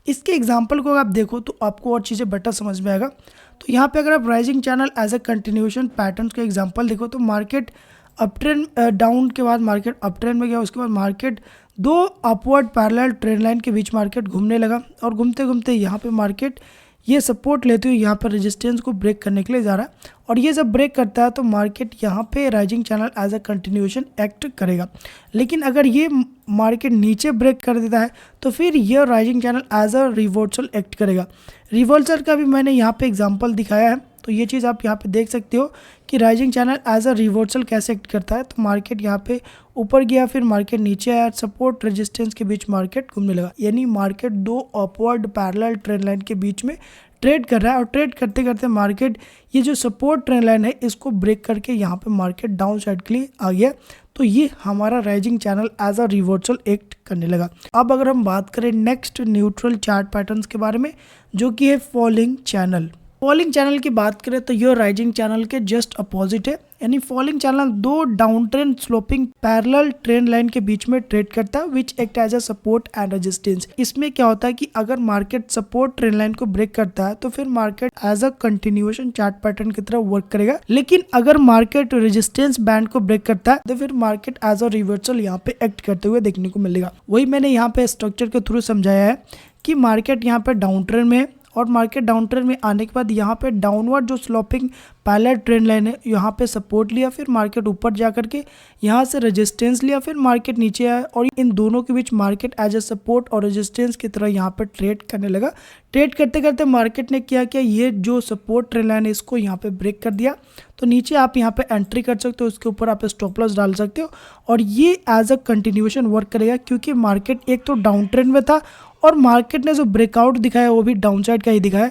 इसके एग्जांपल को आप देखो तो आपको और चीज़ें बेटर समझ में आएगा। तो यहाँ पे अगर आप rising channel as a continuation patterns का एग्जांपल देखो तो मार्केट अप ट्रेंड डाउन के बाद मार्केट अप ट्रेंड में गया, उसके बाद मार्केट दो अपवर्ड पैरेलल ट्रेंड लाइन के बीच मार्केट घूमने लगा और घूमते घूमते यहाँ पे मार्केट ये सपोर्ट लेते हुए यहाँ पर रेजिस्टेंस को ब्रेक करने के लिए जा रहा है और ये जब ब्रेक करता है तो मार्केट यहाँ पे rising channel as a continuation act करेगा। लेकिन अगर ये मार्केट नीचे ब्रेक कर देता है तो फिर ये rising channel as a reversal act करेगा। रिवर्सल का भी मैंने यहाँ पे एग्जांपल दिखाया है, तो ये चीज़ आप यहाँ पे देख सकते हो कि rising channel as a reversal कैसे एक्ट करता है। तो मार्केट यहाँ पे ऊपर गया, फिर मार्केट नीचे आया, सपोर्ट रेजिस्टेंस के बीच मार्केट घूमने लगा, यानी मार्केट दो अपवर्ड पैरेलल ट्रेंड लाइन के बीच में ट्रेड कर रहा है और ट्रेड करते करते मार्केट ये जो सपोर्ट ट्रेंड लाइन है इसको ब्रेक करके यहाँ पे मार्केट डाउन साइड के लिए आ गया। तो ये हमारा rising channel as a reversal act करने लगा। अब अगर हम बात करें नेक्स्ट न्यूट्रल चार्ट पैटर्न्स के बारे में, जो कि है फॉलिंग चैनल। फॉलिंग चैनल की बात करें तो ये राइजिंग चैनल के जस्ट अपोजिट है, यानी फॉलिंग चैनल दो down trend sloping parallel trend line के बीच में ट्रेड करता है which act as a support and resistance. इसमें क्या होता है कि अगर मार्केट सपोर्ट ट्रेंड लाइन को ब्रेक करता है तो फिर market as a continuation chart pattern की तरह वर्क करेगा, लेकिन अगर मार्केट रेजिस्टेंस बैंड को ब्रेक करता है तो फिर मार्केट एज अ रिवर्सल यहाँ पे एक्ट करते हुए देखने को मिलेगा। वही मैंने यहाँ पे स्ट्रक्चर के थ्रू समझाया है कि मार्केट यहाँ पे डाउन ट्रेंड में है और मार्केट डाउन ट्रेंड में आने के बाद यहाँ पे डाउनवर्ड जो स्लोपिंग पैरेलल ट्रेंड लाइन है यहाँ पे सपोर्ट लिया, फिर मार्केट ऊपर जा करके यहाँ से रेजिस्टेंस लिया, फिर मार्केट नीचे आया और इन दोनों के बीच मार्केट एज ए सपोर्ट और रेजिस्टेंस की तरह यहाँ पे ट्रेड करने लगा। ट्रेड करते करते मार्केट ने क्या किया, ये जो सपोर्ट ट्रेंड लाइन है इसको यहाँ पे ब्रेक कर दिया, तो नीचे आप यहाँ पे एंट्री कर सकते हो, उसके ऊपर आप स्टॉप लॉस डाल सकते हो और ये एज अ कंटिन्यूएशन वर्क करेगा क्योंकि मार्केट एक तो डाउन ट्रेंड में था और मार्केट ने जो ब्रेकआउट दिखाया वो भी डाउन साइड का ही दिखाया।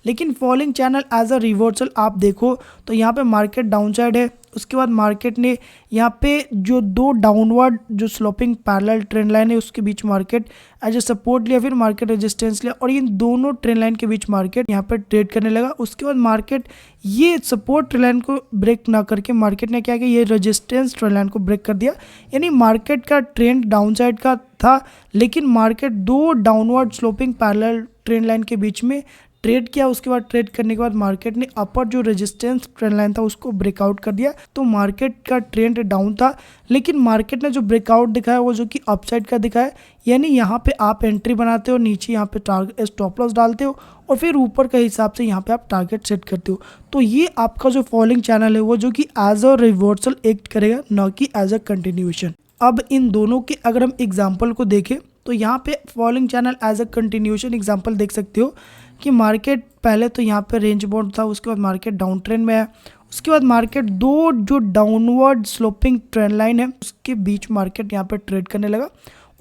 लेकिन falling channel as a reversal आप देखो तो यहाँ पे मार्केट डाउन साइड है, उसके बाद मार्केट ने यहाँ पे जो दो डाउनवर्ड जो स्लोपिंग पैरेलल ट्रेंड लाइन है उसके बीच मार्केट एज ए सपोर्ट लिया, फिर मार्केट रेजिस्टेंस लिया और इन दोनों ट्रेंड लाइन के बीच मार्केट यहाँ पे ट्रेड करने लगा। उसके बाद मार्केट ये सपोर्ट ट्रेंड लाइन को ब्रेक ना करके मार्केट ने क्या किया, ये रेजिस्टेंस ट्रेंड लाइन को ब्रेक कर दिया, यानी मार्केट का ट्रेंड डाउन साइड का था लेकिन मार्केट दो downward sloping parallel trend line के बीच में ट्रेड किया। उसके बाद ट्रेड करने के बाद मार्केट ने अपर जो रेजिस्टेंस ट्रेंड लाइन था उसको ब्रेकआउट कर दिया, तो मार्केट का ट्रेंड डाउन था लेकिन मार्केट ने जो ब्रेकआउट दिखाया वो जो कि अपसाइड का दिखाया, यानी यहाँ पे आप एंट्री बनाते हो, नीचे यहाँ पे टारगेट स्टॉप लॉस डालते हो और फिर ऊपर के हिसाब से यहाँ पे आप टारगेट सेट करते हो। तो ये आपका जो फॉलिंग चैनल है वो जो कि एज अ रिवर्सल एक्ट करेगा, न कि एज अ कंटिन्यूएशन। अब इन दोनों के अगर हम एग्जाम्पल को देखें तो यहाँ पे falling channel as a continuation example देख सकते हो कि मार्केट पहले तो यहाँ पे रेंज बाउंड था, उसके बाद मार्केट डाउन ट्रेंड में है, उसके बाद मार्केट दो जो डाउनवर्ड स्लोपिंग ट्रेंड लाइन है उसके बीच मार्केट यहाँ पे ट्रेड करने लगा।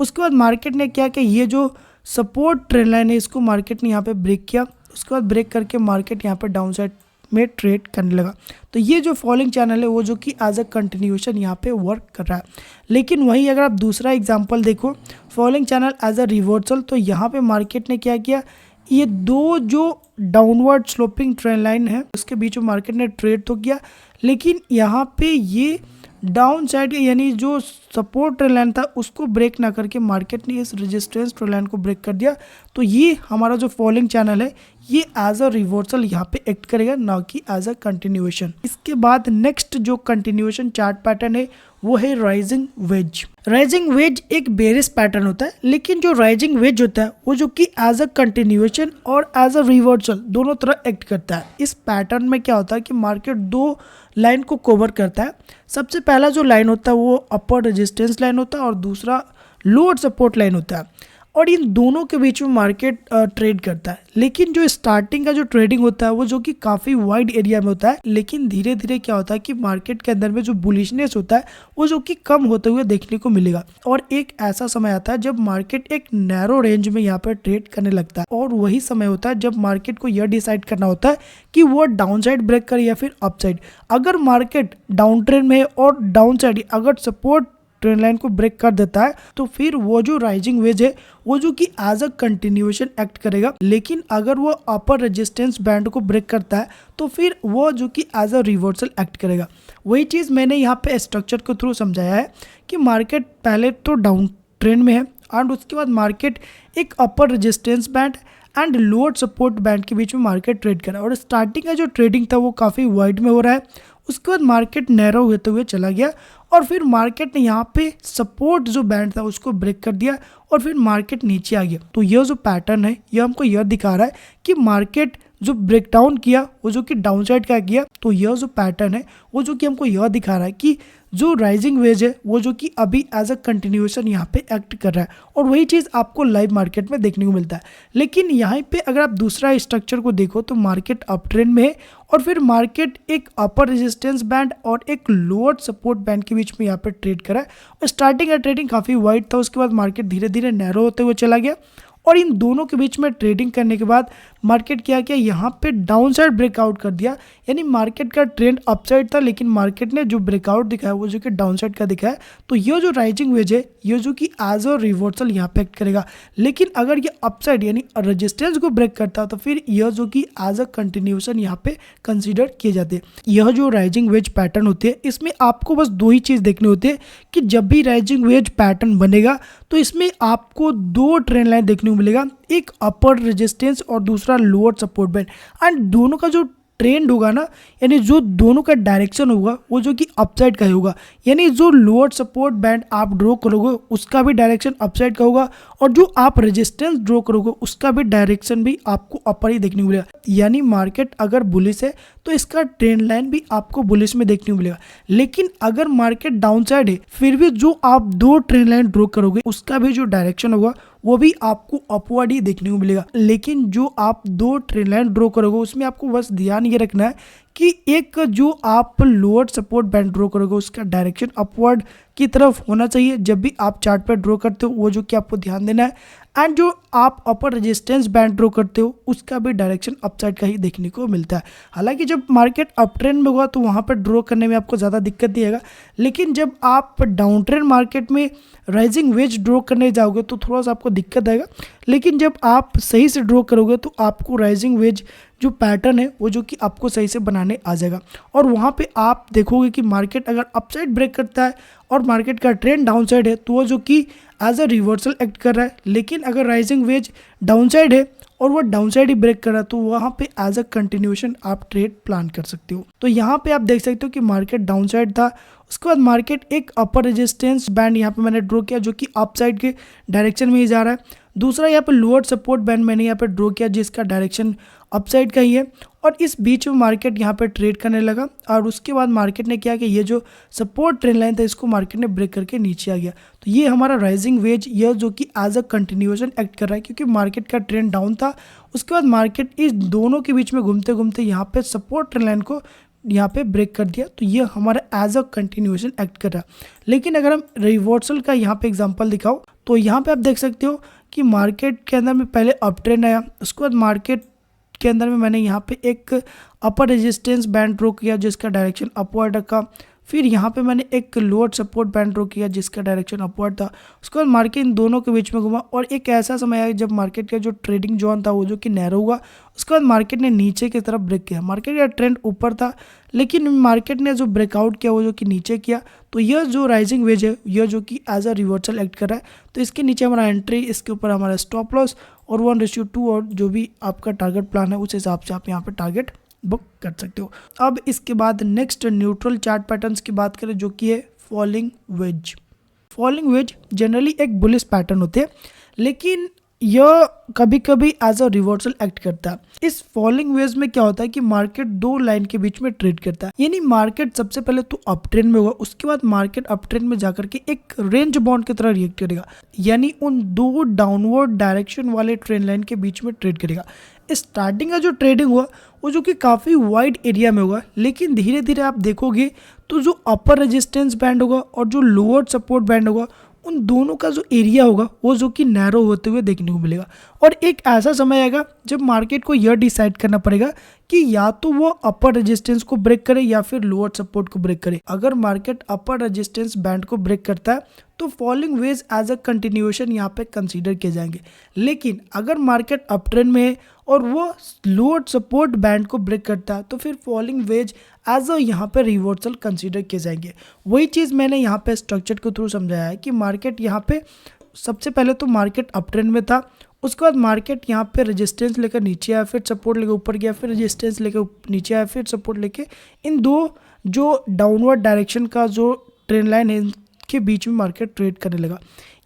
उसके बाद मार्केट ने क्या कि ये जो सपोर्ट ट्रेंड लाइन है इसको मार्केट ने यहाँ पे ब्रेक किया, उसके बाद ब्रेक करके मार्केट यहाँ पे डाउन साइड में ट्रेड करने लगा। तो ये जो फॉलिंग चैनल है वो जो कि एज अ कंटिन्यूएशन यहाँ पे वर्क कर रहा है। लेकिन वहीं अगर आप दूसरा एग्जांपल देखो falling channel as a reversal, तो यहाँ पे मार्केट ने क्या किया, ये दो जो डाउनवर्ड स्लोपिंग ट्रेंड लाइन है उसके बीच में मार्केट ने ट्रेड तो किया लेकिन यहाँ पे ये डाउन साइड यानी जो सपोर्ट ट्रेंड लाइन था उसको ब्रेक ना करके मार्केट ने इस रेजिस्टेंस ट्रेंड लाइन को ब्रेक कर दिया। तो ये हमारा जो फॉलिंग चैनल है ये एज अ रिवर्सल यहाँ पे एक्ट करेगा, ना कि एज अ कंटिन्यूएशन। इसके बाद नेक्स्ट जो कंटिन्यूएशन चार्ट पैटर्न है वो है राइजिंग वेज। राइजिंग वेज एक बेरिश पैटर्न होता है, लेकिन जो राइजिंग वेज होता है वो जो कि एज अ कंटिन्यूएशन और एज अ रिवर्सल दोनों तरह एक्ट करता है। इस पैटर्न में क्या होता है कि मार्केट दो लाइन को कवर करता है। सबसे पहला जो लाइन होता है वो अपर रेजिस्टेंस लाइन होता है और दूसरा लोअर सपोर्ट लाइन होता है और इन दोनों के बीच में मार्केट ट्रेड करता है। लेकिन जो स्टार्टिंग का जो ट्रेडिंग होता है वो जो कि काफ़ी वाइड एरिया में होता है, लेकिन धीरे धीरे क्या होता है कि मार्केट के अंदर में जो बुलिशनेस होता है वो जो कि कम होते हुए देखने को मिलेगा और एक ऐसा समय आता है जब मार्केट एक नैरो रेंज में यहाँ पर ट्रेड करने लगता है और वही समय होता है जब मार्केट को यह डिसाइड करना होता है कि वो डाउन साइड ब्रेक करे या फिर अप साइड। अगर मार्केट डाउन ट्रेंड में है और डाउन साइड अगर सपोर्ट ट्रेंड लाइन को ब्रेक कर देता है तो फिर वो जो राइजिंग वेज है वो जो कि एज अ कंटिन्यूएशन एक्ट करेगा। लेकिन अगर वो अपर रेजिस्टेंस बैंड को ब्रेक करता है तो फिर वो जो कि एज अ रिवर्सल एक्ट करेगा। वही चीज़ मैंने यहाँ पे स्ट्रक्चर के थ्रू समझाया है कि मार्केट पहले तो डाउन ट्रेंड में है एंड उसके बाद मार्केट एक upper resistance band and lower support band के बीच में मार्केट ट्रेड कर रहा है और स्टार्टिंग का जो ट्रेडिंग था वो काफ़ी वाइड में हो रहा है। उसके बाद मार्केट नैरो होते हुए चला गया और फिर मार्केट ने यहाँ पे सपोर्ट जो बैंड था उसको ब्रेक कर दिया और फिर मार्केट नीचे आ गया। तो यह जो पैटर्न है यह हमको यह दिखा रहा है कि मार्केट जो ब्रेकडाउन किया वो जो कि डाउन साइड का किया। तो यह जो पैटर्न है वो जो कि हमको यह दिखा रहा है कि जो राइजिंग वेज है वो जो कि अभी एज अ कंटिन्यूएशन यहाँ पे एक्ट कर रहा है और वही चीज़ आपको लाइव मार्केट में देखने को मिलता है। लेकिन यहाँ पे अगर आप दूसरा स्ट्रक्चर को देखो तो मार्केट अप ट्रेंड में है और फिर मार्केट एक अपर रेजिस्टेंस बैंड और एक लोअर सपोर्ट बैंड के बीच में यहाँ पे ट्रेड करा है और स्टार्टिंग का ट्रेडिंग काफ़ी वाइड था। उसके बाद मार्केट धीरे धीरे नैरो होते हुए चला गया और इन दोनों के बीच में ट्रेडिंग करने के बाद मार्केट क्या किया, यहाँ पे डाउन साइड ब्रेकआउट कर दिया। यानी मार्केट का ट्रेंड अपसाइड था, लेकिन मार्केट ने जो ब्रेकआउट दिखाया वो जो कि डाउन साइड का दिखाया। तो ये जो राइजिंग वेज है ये जो कि एज अ रिवर्सल यहाँ पे एक्ट करेगा। लेकिन अगर ये अपसाइड यानी रेजिस्टेंस को ब्रेक करता तो फिर यह जो कि एज अ कंटिन्यूएशन यहाँ पे कंसीडर किए जाते हैं। यह जो राइजिंग वेज पैटर्न होती है इसमें आपको बस दो ही चीज़ देखनी होती है कि जब भी राइजिंग वेज पैटर्न बनेगा तो इसमें आपको दो ट्रेंड लाइन देखने को मिलेगा, एक अपर रेजिस्टेंस और दूसरा लोअर सपोर्ट बैंड। एंड दोनों का जो ट्रेंड होगा ना, यानी जो दोनों का डायरेक्शन होगा वो जो कि अपसाइड का ही होगा। यानी जो लोअर सपोर्ट बैंड आप ड्रॉ करोगे उसका भी डायरेक्शन अपसाइड का होगा, और जो आप रेजिस्टेंस ड्रॉ करोगे उसका भी डायरेक्शन भी आपको अपर ही देखने को मिलेगा। यानी मार्केट अगर बुलिश है तो इसका ट्रेंड लाइन भी आपको बुलिश में देखने को मिलेगा। लेकिन अगर मार्केट डाउन साइड है फिर भी जो आप दो ट्रेंड लाइन ड्रॉ करोगे उसका भी जो डायरेक्शन होगा वो भी आपको अपवर्ड ही देखने को मिलेगा। लेकिन जो आप दो ट्रेंड लाइन ड्रॉ करोगे उसमें आपको बस ध्यान ये रखना है कि एक जो आप लोअर सपोर्ट बैंड ड्रॉ करोगे उसका डायरेक्शन अपवर्ड की तरफ होना चाहिए जब भी आप चार्ट पर ड्रॉ करते हो, वो जो कि आपको ध्यान देना है। एंड जो आप अपर रेजिस्टेंस बैंड ड्रॉ करते हो उसका भी डायरेक्शन अपसाइड का ही देखने को मिलता है। हालांकि जब मार्केट अप ट्रेंड में होगा तो वहाँ पर ड्रॉ करने में आपको ज़्यादा दिक्कत नहीं आएगा, लेकिन जब आप डाउन ट्रेंड मार्केट में राइजिंग वेज ड्रॉ करने जाओगे तो थोड़ा सा आपको दिक्कत आएगा। लेकिन जब आप सही से ड्रॉ करोगे तो आपको राइजिंग वेज जो पैटर्न है वो जो कि आपको सही से बनाने आ जाएगा। और वहाँ पे आप देखोगे कि मार्केट अगर अपसाइड ब्रेक करता है और मार्केट का ट्रेंड डाउन साइड है तो वो जो कि एज अ रिवर्सल एक्ट कर रहा है। लेकिन अगर राइजिंग वेज डाउन साइड है और वो डाउन साइड ही ब्रेक कर रहा है तो वहाँ पे एज अ कंटिन्यूएशन आप ट्रेड प्लान कर सकते हो। तो यहाँ पे आप देख सकते हो कि मार्केट डाउन साइड था, उसके बाद मार्केट एक अपर रेजिस्टेंस बैंड यहाँ पे मैंने ड्रॉ किया जो कि अप साइड के डायरेक्शन में ही जा रहा है। दूसरा यहाँ पे लोअर सपोर्ट बैंड मैंने यहाँ पे ड्रॉ किया जिसका डायरेक्शन अप साइड का ही है, और इस बीच में मार्केट यहाँ पे ट्रेड करने लगा। और उसके बाद मार्केट ने क्या कि ये जो सपोर्ट ट्रेंड लाइन था इसको मार्केट ने ब्रेक करके नीचे आ गया। तो ये हमारा राइजिंग वेज यह जो कि एज अ कंटिन्यूएशन एक्ट कर रहा है, क्योंकि मार्केट का ट्रेंड डाउन था। उसके बाद मार्केट इस दोनों के बीच में घूमते घूमते यहाँ पे सपोर्ट ट्रेंड लाइन को यहाँ पे ब्रेक कर दिया। तो ये हमारा एज अ कंटिन्यूएशन एक्ट कर रहा है। लेकिन अगर हम रिवर्सल का यहाँ पे एग्जांपल दिखाओ तो यहाँ पे आप देख सकते हो कि मार्केट के अंदर में पहले अप ट्रेंड आया, उसके बाद मार्केट के अंदर में मैंने यहाँ पे एक अपर रेजिस्टेंस बैंड ड्रॉ किया जिसका डायरेक्शन अपवर्ड रखा। फिर यहाँ पे मैंने एक लोअर सपोर्ट बैंड ड्रॉ किया जिसका डायरेक्शन अपवर्ड था। उसके बाद मार्केट इन दोनों के बीच में घुमा और एक ऐसा समय आया जब मार्केट का जो ट्रेडिंग जोन था वो जो कि नैरो हुआ। उसके बाद मार्केट ने नीचे की तरफ ब्रेक किया। मार्केट का ट्रेंड ऊपर था लेकिन मार्केट ने जो ब्रेकआउट किया वो जो कि नीचे किया। तो यह जो राइजिंग वेज है यह जो कि एज अ रिवर्सल एक्ट कर रहा है। तो इसके नीचे हमारा एंट्री, इसके ऊपर हमारा स्टॉप लॉस और 1:2 और जो भी आपका टारगेट प्लान है उस हिसाब से आप यहाँ पे टारगेट बुक कर सकते हो। अब इसके बाद नेक्स्ट न्यूट्रल चार्ट पैटर्न्स की बात करें जो कि है falling veg. Falling veg generally एक बुलिश पैटर्न होते हैं, लेकिन यह कभी कभी एज अ रिवर्सल एक्ट करता है। इस फॉलिंग वेज में क्या होता है कि मार्केट दो लाइन के बीच में ट्रेड करता है। यानी मार्केट सबसे पहले तो अप ट्रेंड में होगा, उसके बाद मार्केट अप ट्रेंड में जाकर के एक रेंज बाउंड की तरह रिएक्ट करेगा, यानी उन दो डाउनवर्ड डायरेक्शन वाले ट्रेंड लाइन के बीच में ट्रेड करेगा। स्टार्टिंग का जो ट्रेडिंग हुआ वो जो कि काफ़ी वाइड एरिया में होगा, लेकिन धीरे धीरे आप देखोगे तो जो अपर रेजिस्टेंस बैंड होगा और जो लोअर सपोर्ट बैंड होगा उन दोनों का जो एरिया होगा वो जो कि नैरो होते हुए देखने को मिलेगा। और एक ऐसा समय आएगा जब मार्केट को यह डिसाइड करना पड़ेगा कि या तो वो अपर रेजिस्टेंस को ब्रेक करे या फिर लोअर सपोर्ट को ब्रेक करे। अगर मार्केट अपर रेजिस्टेंस बैंड को ब्रेक करता है तो falling wedge as a continuation यहाँ पे कंसीडर किए जाएंगे। लेकिन अगर मार्केट अप ट्रेंड में है और वो लोअर सपोर्ट बैंड को ब्रेक करता है तो फिर फॉलिंग वेज एज अ यहाँ पे रिवर्सल कंसीडर किए जाएंगे। वही चीज़ मैंने यहाँ पे स्ट्रक्चर के थ्रू समझाया है कि मार्केट यहाँ पे सबसे पहले तो मार्केट अप ट्रेंड में था, उसके बाद मार्केट यहाँ पे रेजिस्टेंस लेकर नीचे आया, फिर सपोर्ट लेकर ऊपर गया, फिर रेजिस्टेंस लेकर नीचे आया, फिर सपोर्ट लेके इन दो जो डाउनवर्ड डायरेक्शन का जो ट्रेंड लाइन है इनके बीच में मार्केट ट्रेड करने लगा।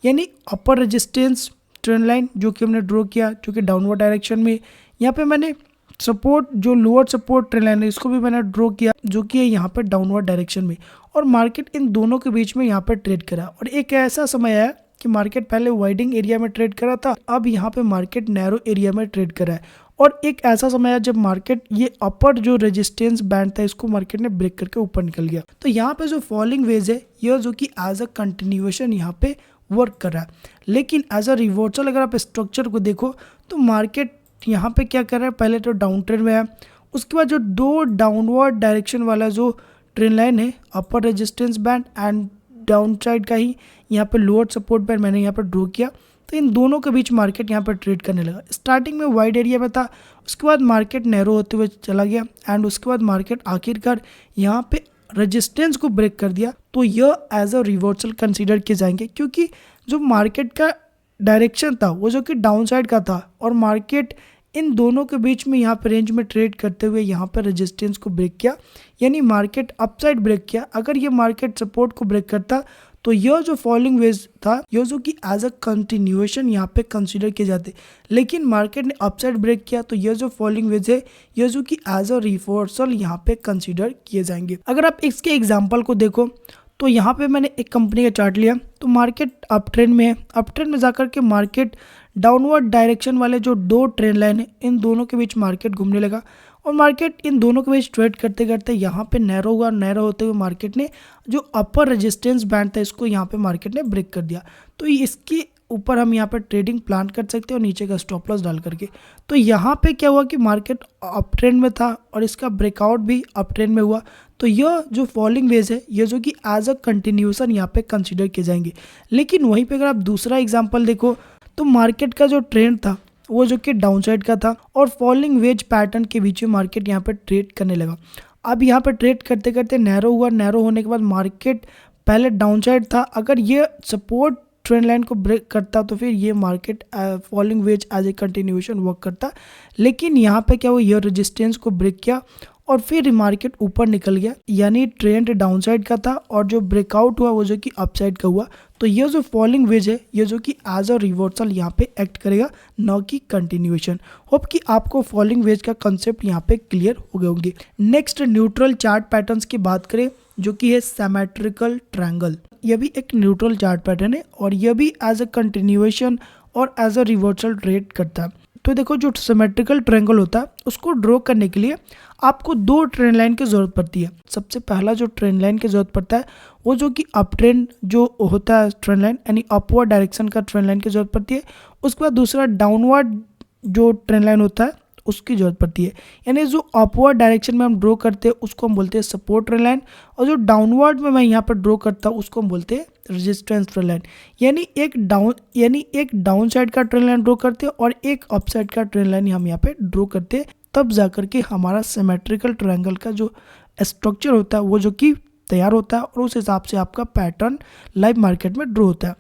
यानी अपर रेजिस्टेंस ट्रेंड लाइन जो कि हमने ड्रॉ किया जो कि डाउनवर्ड डायरेक्शन में, यहाँ पे मैंने सपोर्ट जो लोअर सपोर्ट ट्रेंड लाइन है इसको भी मैंने ड्रॉ किया जो कि है यहाँ पे डाउनवर्ड डायरेक्शन में, और मार्केट इन दोनों के बीच में यहाँ पे ट्रेड करा। और एक ऐसा समय आया कि मार्केट पहले वाइडिंग एरिया में ट्रेड करा था, अब यहाँ पे मार्केट नैरो एरिया में ट्रेड करा है। और एक ऐसा समय आया जब मार्केट ये अपर जो रेजिस्टेंस बैंड था इसको मार्केट ने ब्रेक करके ऊपर निकल गया। तो यहाँ पे जो फॉलिंग वेज है यह जो कि एज अ कंटिन्यूएशन यहाँ पे वर्क कर रहा है। लेकिन एज अ रिवर्सल अगर आप स्ट्रक्चर को देखो तो मार्केट यहाँ पे क्या कर रहा है, पहले तो डाउन ट्रेंड में है, उसके बाद जो दो डाउनवर्ड डायरेक्शन वाला जो ट्रेंड लाइन है, upper resistance band and downside का ही यहाँ पे लोअर सपोर्ट बैंड मैंने यहाँ पर ड्रॉ किया। तो इन दोनों के बीच मार्केट यहाँ पर ट्रेड करने लगा। स्टार्टिंग में वाइड एरिया में था, उसके बाद मार्केट नैरो होते हुए चला गया एंड उसके बाद मार्केट आखिरकार यहाँ पे रेजिस्टेंस को ब्रेक कर दिया। तो यह एज अ रिवर्सल कंसीडर किए जाएंगे, क्योंकि जो मार्केट का डायरेक्शन था वो जो कि डाउन साइड का था और मार्केट इन दोनों के बीच में यहाँ पे रेंज में ट्रेड करते हुए यहाँ पर रेजिस्टेंस को ब्रेक किया, यानी मार्केट अपसाइड ब्रेक किया। अगर ये मार्केट सपोर्ट को ब्रेक करता तो यह जो फॉलिंग वेज था यह जो कि एज अ कंटिन्यूएशन यहाँ पे कंसीडर किए जाते, लेकिन मार्केट ने अपसाइड ब्रेक किया तो यह जो फॉलिंग वेज है यह जो कि एज अ रिवर्सल यहाँ पे कंसीडर किए जाएंगे। अगर आप इसके एग्जाम्पल को देखो तो यहाँ पे मैंने एक कंपनी का चार्ट लिया, तो मार्केट अप ट्रेंड में है। अप ट्रेंड में जाकर के मार्केट डाउनवर्ड डायरेक्शन वाले जो दो ट्रेंड लाइन है इन दोनों के बीच मार्केट घूमने लगा और मार्केट इन दोनों के बीच ट्रेड करते करते यहाँ पे नैरो हुआ। नैरो होते हुए मार्केट ने जो अपर रेजिस्टेंस बैंड था इसको यहाँ पे मार्केट ने ब्रेक कर दिया। तो इसके ऊपर हम यहाँ पर ट्रेडिंग प्लान कर सकते हैं और नीचे का स्टॉप लॉस डाल करके। तो यहाँ पे क्या हुआ कि मार्केट अप ट्रेंड में था और इसका ब्रेकआउट भी अप ट्रेंड में हुआ। तो यह जो फॉलिंग वेज है ये जो कि एज अ कंटिन्यूएशन यहाँ पे कंसीडर किए जाएंगे। लेकिन वहीं पे अगर आप दूसरा एग्जांपल देखो तो मार्केट का जो ट्रेंड था वो जो कि डाउन साइड का था और फॉलिंग वेज पैटर्न के बीच में मार्केट यहाँ पे ट्रेड करने लगा। अब यहाँ पे ट्रेड करते करते नैरो हुआ। नैरो होने के बाद मार्केट पहले डाउन साइड था, अगर ये सपोर्ट ट्रेंड लाइन को ब्रेक करता तो फिर ये market falling wedge as a continuation work करता। लेकिन यहाँ पे क्या हुआ, ये रेजिस्टेंस को ब्रेक किया और फिर मार्केट ऊपर निकल गया, यानी ट्रेंड डाउन साइड का था और जो ब्रेकआउट हुआ वो जो कि अप साइड का हुआ। तो ये जो फॉलिंग वेज है ये जो कि एज अ रिवर्सल यहाँ पे एक्ट करेगा, न कि कंटिन्यूएशन। होप कि आपको फॉलिंग वेज का कंसेप्ट यहाँ पे क्लियर हो गए होंगे। नेक्स्ट न्यूट्रल चार्ट पैटर्न्स की बात करें जो कि है सिमेट्रिकल ट्रायंगल। यह भी एक न्यूट्रल चार्ट पैटर्न है और यह भी एज अ कंटिन्यूएशन और एज अ रिवर्सल ट्रेड करता है। तो देखो जो सिमेट्रिकल ट्रायंगल होता है उसको ड्रॉ करने के लिए आपको दो ट्रेंड लाइन की जरूरत पड़ती है। सबसे पहला जो ट्रेंड लाइन की जरूरत पड़ता है वो जो कि अप ट्रेंड जो होता है ट्रेंड लाइन, यानी अपवर्ड डायरेक्शन का ट्रेंड लाइन की जरूरत पड़ती है। उसके बाद दूसरा डाउनवर्ड जो ट्रेंड लाइन होता है उसकी जरूरत पड़ती है, यानी जो अपवर्ड डायरेक्शन में हम ड्रॉ करते हैं उसको हम बोलते हैं सपोर्ट ट्रेंड लाइन और जो डाउनवर्ड में मैं यहाँ पर ड्रॉ करता हूँ उसको हम बोलते हैं रेजिस्टेंस ट्रेंड लाइन। यानी एक डाउन साइड का ट्रेंड लाइन ड्रॉ करते हैं और एक अप साइड का ट्रेंड लाइन हम यहाँ पे ड्रॉ करते हैं, तब जाकर के हमारा सिमेट्रिकल ट्रायंगल का जो स्ट्रक्चर होता है वो जो कि तैयार होता है और उस हिसाब से आपका पैटर्न लाइव मार्केट में ड्रॉ होता है।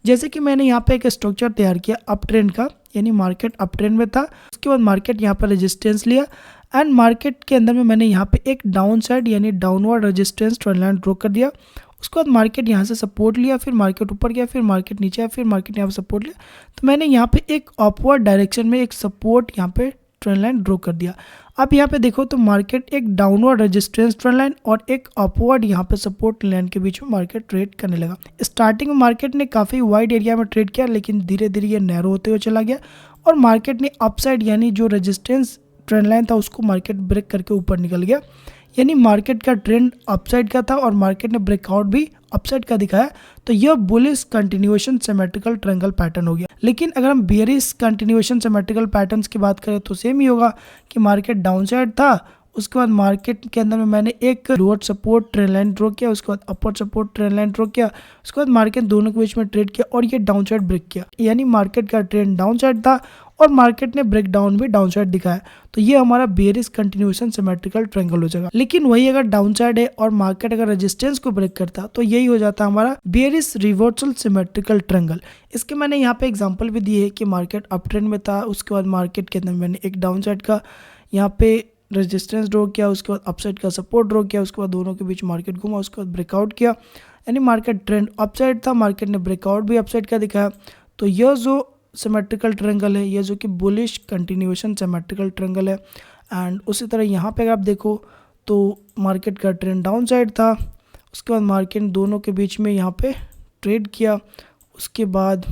जैसे कि मैंने यहाँ पे एक स्ट्रक्चर तैयार किया अप ट्रेंड का, यानी मार्केट अप ट्रेंड में था, उसके बाद मार्केट यहाँ पर रेजिस्टेंस लिया एंड मार्केट के अंदर में मैंने यहाँ पे एक डाउन साइड यानी downward resistance trend line draw कर दिया। उसके बाद मार्केट यहाँ से सपोर्ट लिया, फिर मार्केट ऊपर गया, फिर मार्केट नीचे आया, फिर मार्केट यहाँ पे सपोर्ट लिया। तो मैंने यहाँ पे एक अपवर्ड डायरेक्शन में एक सपोर्ट यहाँ पे ट्रेंड लाइन ड्रॉ कर दिया। अब यहाँ पे देखो तो मार्केट एक डाउनवर्ड रेजिस्टेंस ट्रेंड लाइन और एक अपवर्ड यहाँ पे सपोर्ट लाइन के बीच में मार्केट ट्रेड करने लगा। स्टार्टिंग में मार्केट ने काफ़ी वाइड एरिया में ट्रेड किया, लेकिन धीरे धीरे ये नैरो होते हुए चला गया और मार्केट ने अपसाइड यानी जो रेजिस्टेंस ट्रेंड लाइन था उसको मार्केट ब्रेक करके ऊपर निकल गया, यानी मार्केट का ट्रेंड अपसाइड का था और मार्केट ने ब्रेकआउट भी अपसाइड का दिखाया। तो यह bullish continuation symmetrical triangle pattern हो गया। लेकिन अगर हम बेयरिश कंटिन्यूएशन सिमेट्रिकल पैटर्न्स की बात करें तो सेम ही होगा कि मार्केट डाउन साइड था, उसके बाद मार्केट के अंदर में मैंने एक lower support trend line draw किया, उसके बाद अपर सपोर्ट ट्रेंड लाइन ड्रॉ किया, उसके बाद मार्केट दोनों के बीच में ट्रेड किया और ये डाउन साइड ब्रेक किया, यानी मार्केट का ट्रेंड डाउन साइड था और मार्केट ने ब्रेक डाउन भी डाउन साइड दिखाया। तो ये हमारा बेयरिश कंटिन्यूएशन सिमेट्रिकल ट्रायंगल हो जाएगा। लेकिन वही अगर डाउन साइड है और मार्केट अगर रेजिस्टेंस को ब्रेक करता तो यही हो जाता हमारा बेयरिश रिवर्सल सिमेट्रिकल ट्रायंगल। इसके मैंने यहाँ पे एग्जांपल भी दिए है कि मार्केट अप ट्रेंड में था, उसके बाद मार्केट के अंदर मैंने एक डाउन साइड का यहाँ पे रेजिस्टेंस ड्रॉ किया, उसके बाद अपसाइड का सपोर्ट ड्रॉ किया, उसके बाद दोनों के बीच मार्केट घूमा, उसके बाद ब्रेकआउट किया, यानी मार्केट ट्रेंड अपसाइड था, मार्केट ने ब्रेकआउट भी अपसाइड का दिखाया। तो यह जो सिमेट्रिकल ट्रायंगल है, ये जो कि बुलिश कंटिन्यूएशन सिमेट्रिकल ट्रायंगल है। एंड उसी तरह यहाँ पे अगर आप देखो तो मार्केट का ट्रेंड डाउन साइड था, उसके बाद मार्केट दोनों के बीच में यहाँ पे ट्रेड किया, उसके बाद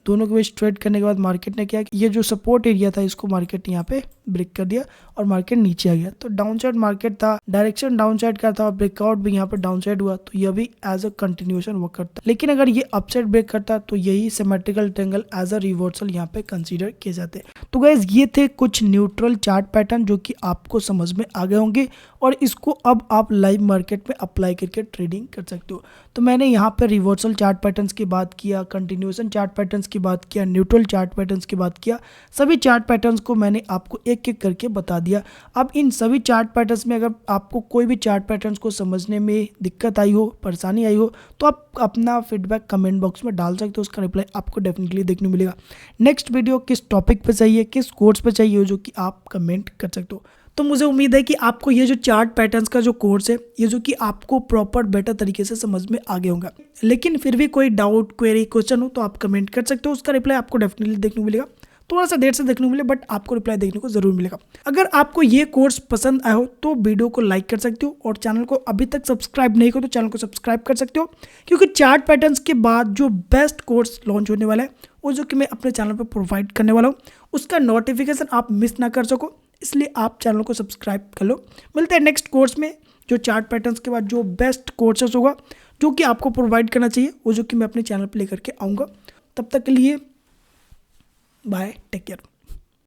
दोनों के बीच ट्रेड करने के बाद मार्केट ने क्या, ये जो सपोर्ट एरिया था इसको मार्केट यहाँ पे ब्रेक कर दिया और मार्केट नीचे आ गया। तो डाउन साइड मार्केट था, डायरेक्शन डाउन साइड का था और ब्रेकआउट भी यहाँ पर डाउन साइड हुआ, तो यह भी एज अ कंटिन्यूएशन वर्क करता। लेकिन अगर ये अपसाइड ब्रेक करता तो यही symmetrical triangle as a reversal यहाँ पे कंसीडर किए जाते। तो गाइस ये थे कुछ न्यूट्रल चार्ट पैटर्न जो कि आपको समझ में आ गए होंगे और इसको अब आप लाइव मार्केट में अप्लाई करके ट्रेडिंग कर सकते हो। तो मैंने यहाँ पर रिवर्सल चार्ट पैटर्न्स की बात किया, कंटिन्यूएशन चार्ट पैटर्न्स की बात किया, न्यूट्रल चार्ट पैटर्न्स की बात किया। सभी चार्ट पैटर्न्स को मैंने आपको एक एक करके बता दिया। अब इन सभी चार्ट पैटर्न्स में अगर आपको कोई भी चार्ट पैटर्न्स को समझने में दिक्कत आई हो, परेशानी आई हो, तो आप अपना फीडबैक कमेंट बॉक्स में डाल सकते हो, उसका रिप्लाई आपको डेफिनेटली देखने को मिलेगा। नेक्स्ट वीडियो किस टॉपिक पे चाहिए, किस कोर्स पे चाहिए, जो कि आप कमेंट कर सकते हो। तो मुझे उम्मीद है कि आपको ये जो चार्ट पैटर्न्स का जो कोर्स है, ये जो कि आपको प्रॉपर बेटर तरीके से समझ में आ गया होगा। लेकिन फिर भी कोई डाउट, क्वेरी, क्वेश्चन हो तो आप कमेंट कर सकते हो, उसका रिप्लाई आपको डेफिनेटली देखने को मिलेगा। थोड़ा सा देर से देखने को मिले बट आपको रिप्लाई देखने को जरूर मिलेगा। अगर आपको ये कोर्स पसंद आया हो तो वीडियो को लाइक कर सकते हो और चैनल को अभी तक सब्सक्राइब नहीं करो तो चैनल को सब्सक्राइब कर सकते हो, क्योंकि चार्ट पैटर्न्स के बाद जो बेस्ट कोर्स लॉन्च होने वाला है वो जो कि मैं अपने चैनल पर प्रोवाइड करने वाला हूँ, उसका नोटिफिकेशन आप मिस ना कर सको, इसलिए आप चैनल को सब्सक्राइब कर लो। मिलते हैं नेक्स्ट कोर्स में, जो चार्ट पैटर्न्स के बाद जो बेस्ट कोर्सेस होगा जो कि आपको प्रोवाइड करना चाहिए, वो जो कि मैं अपने चैनल पर लेकर के आऊँगा। तब तक के लिए बाय, टेक केयर।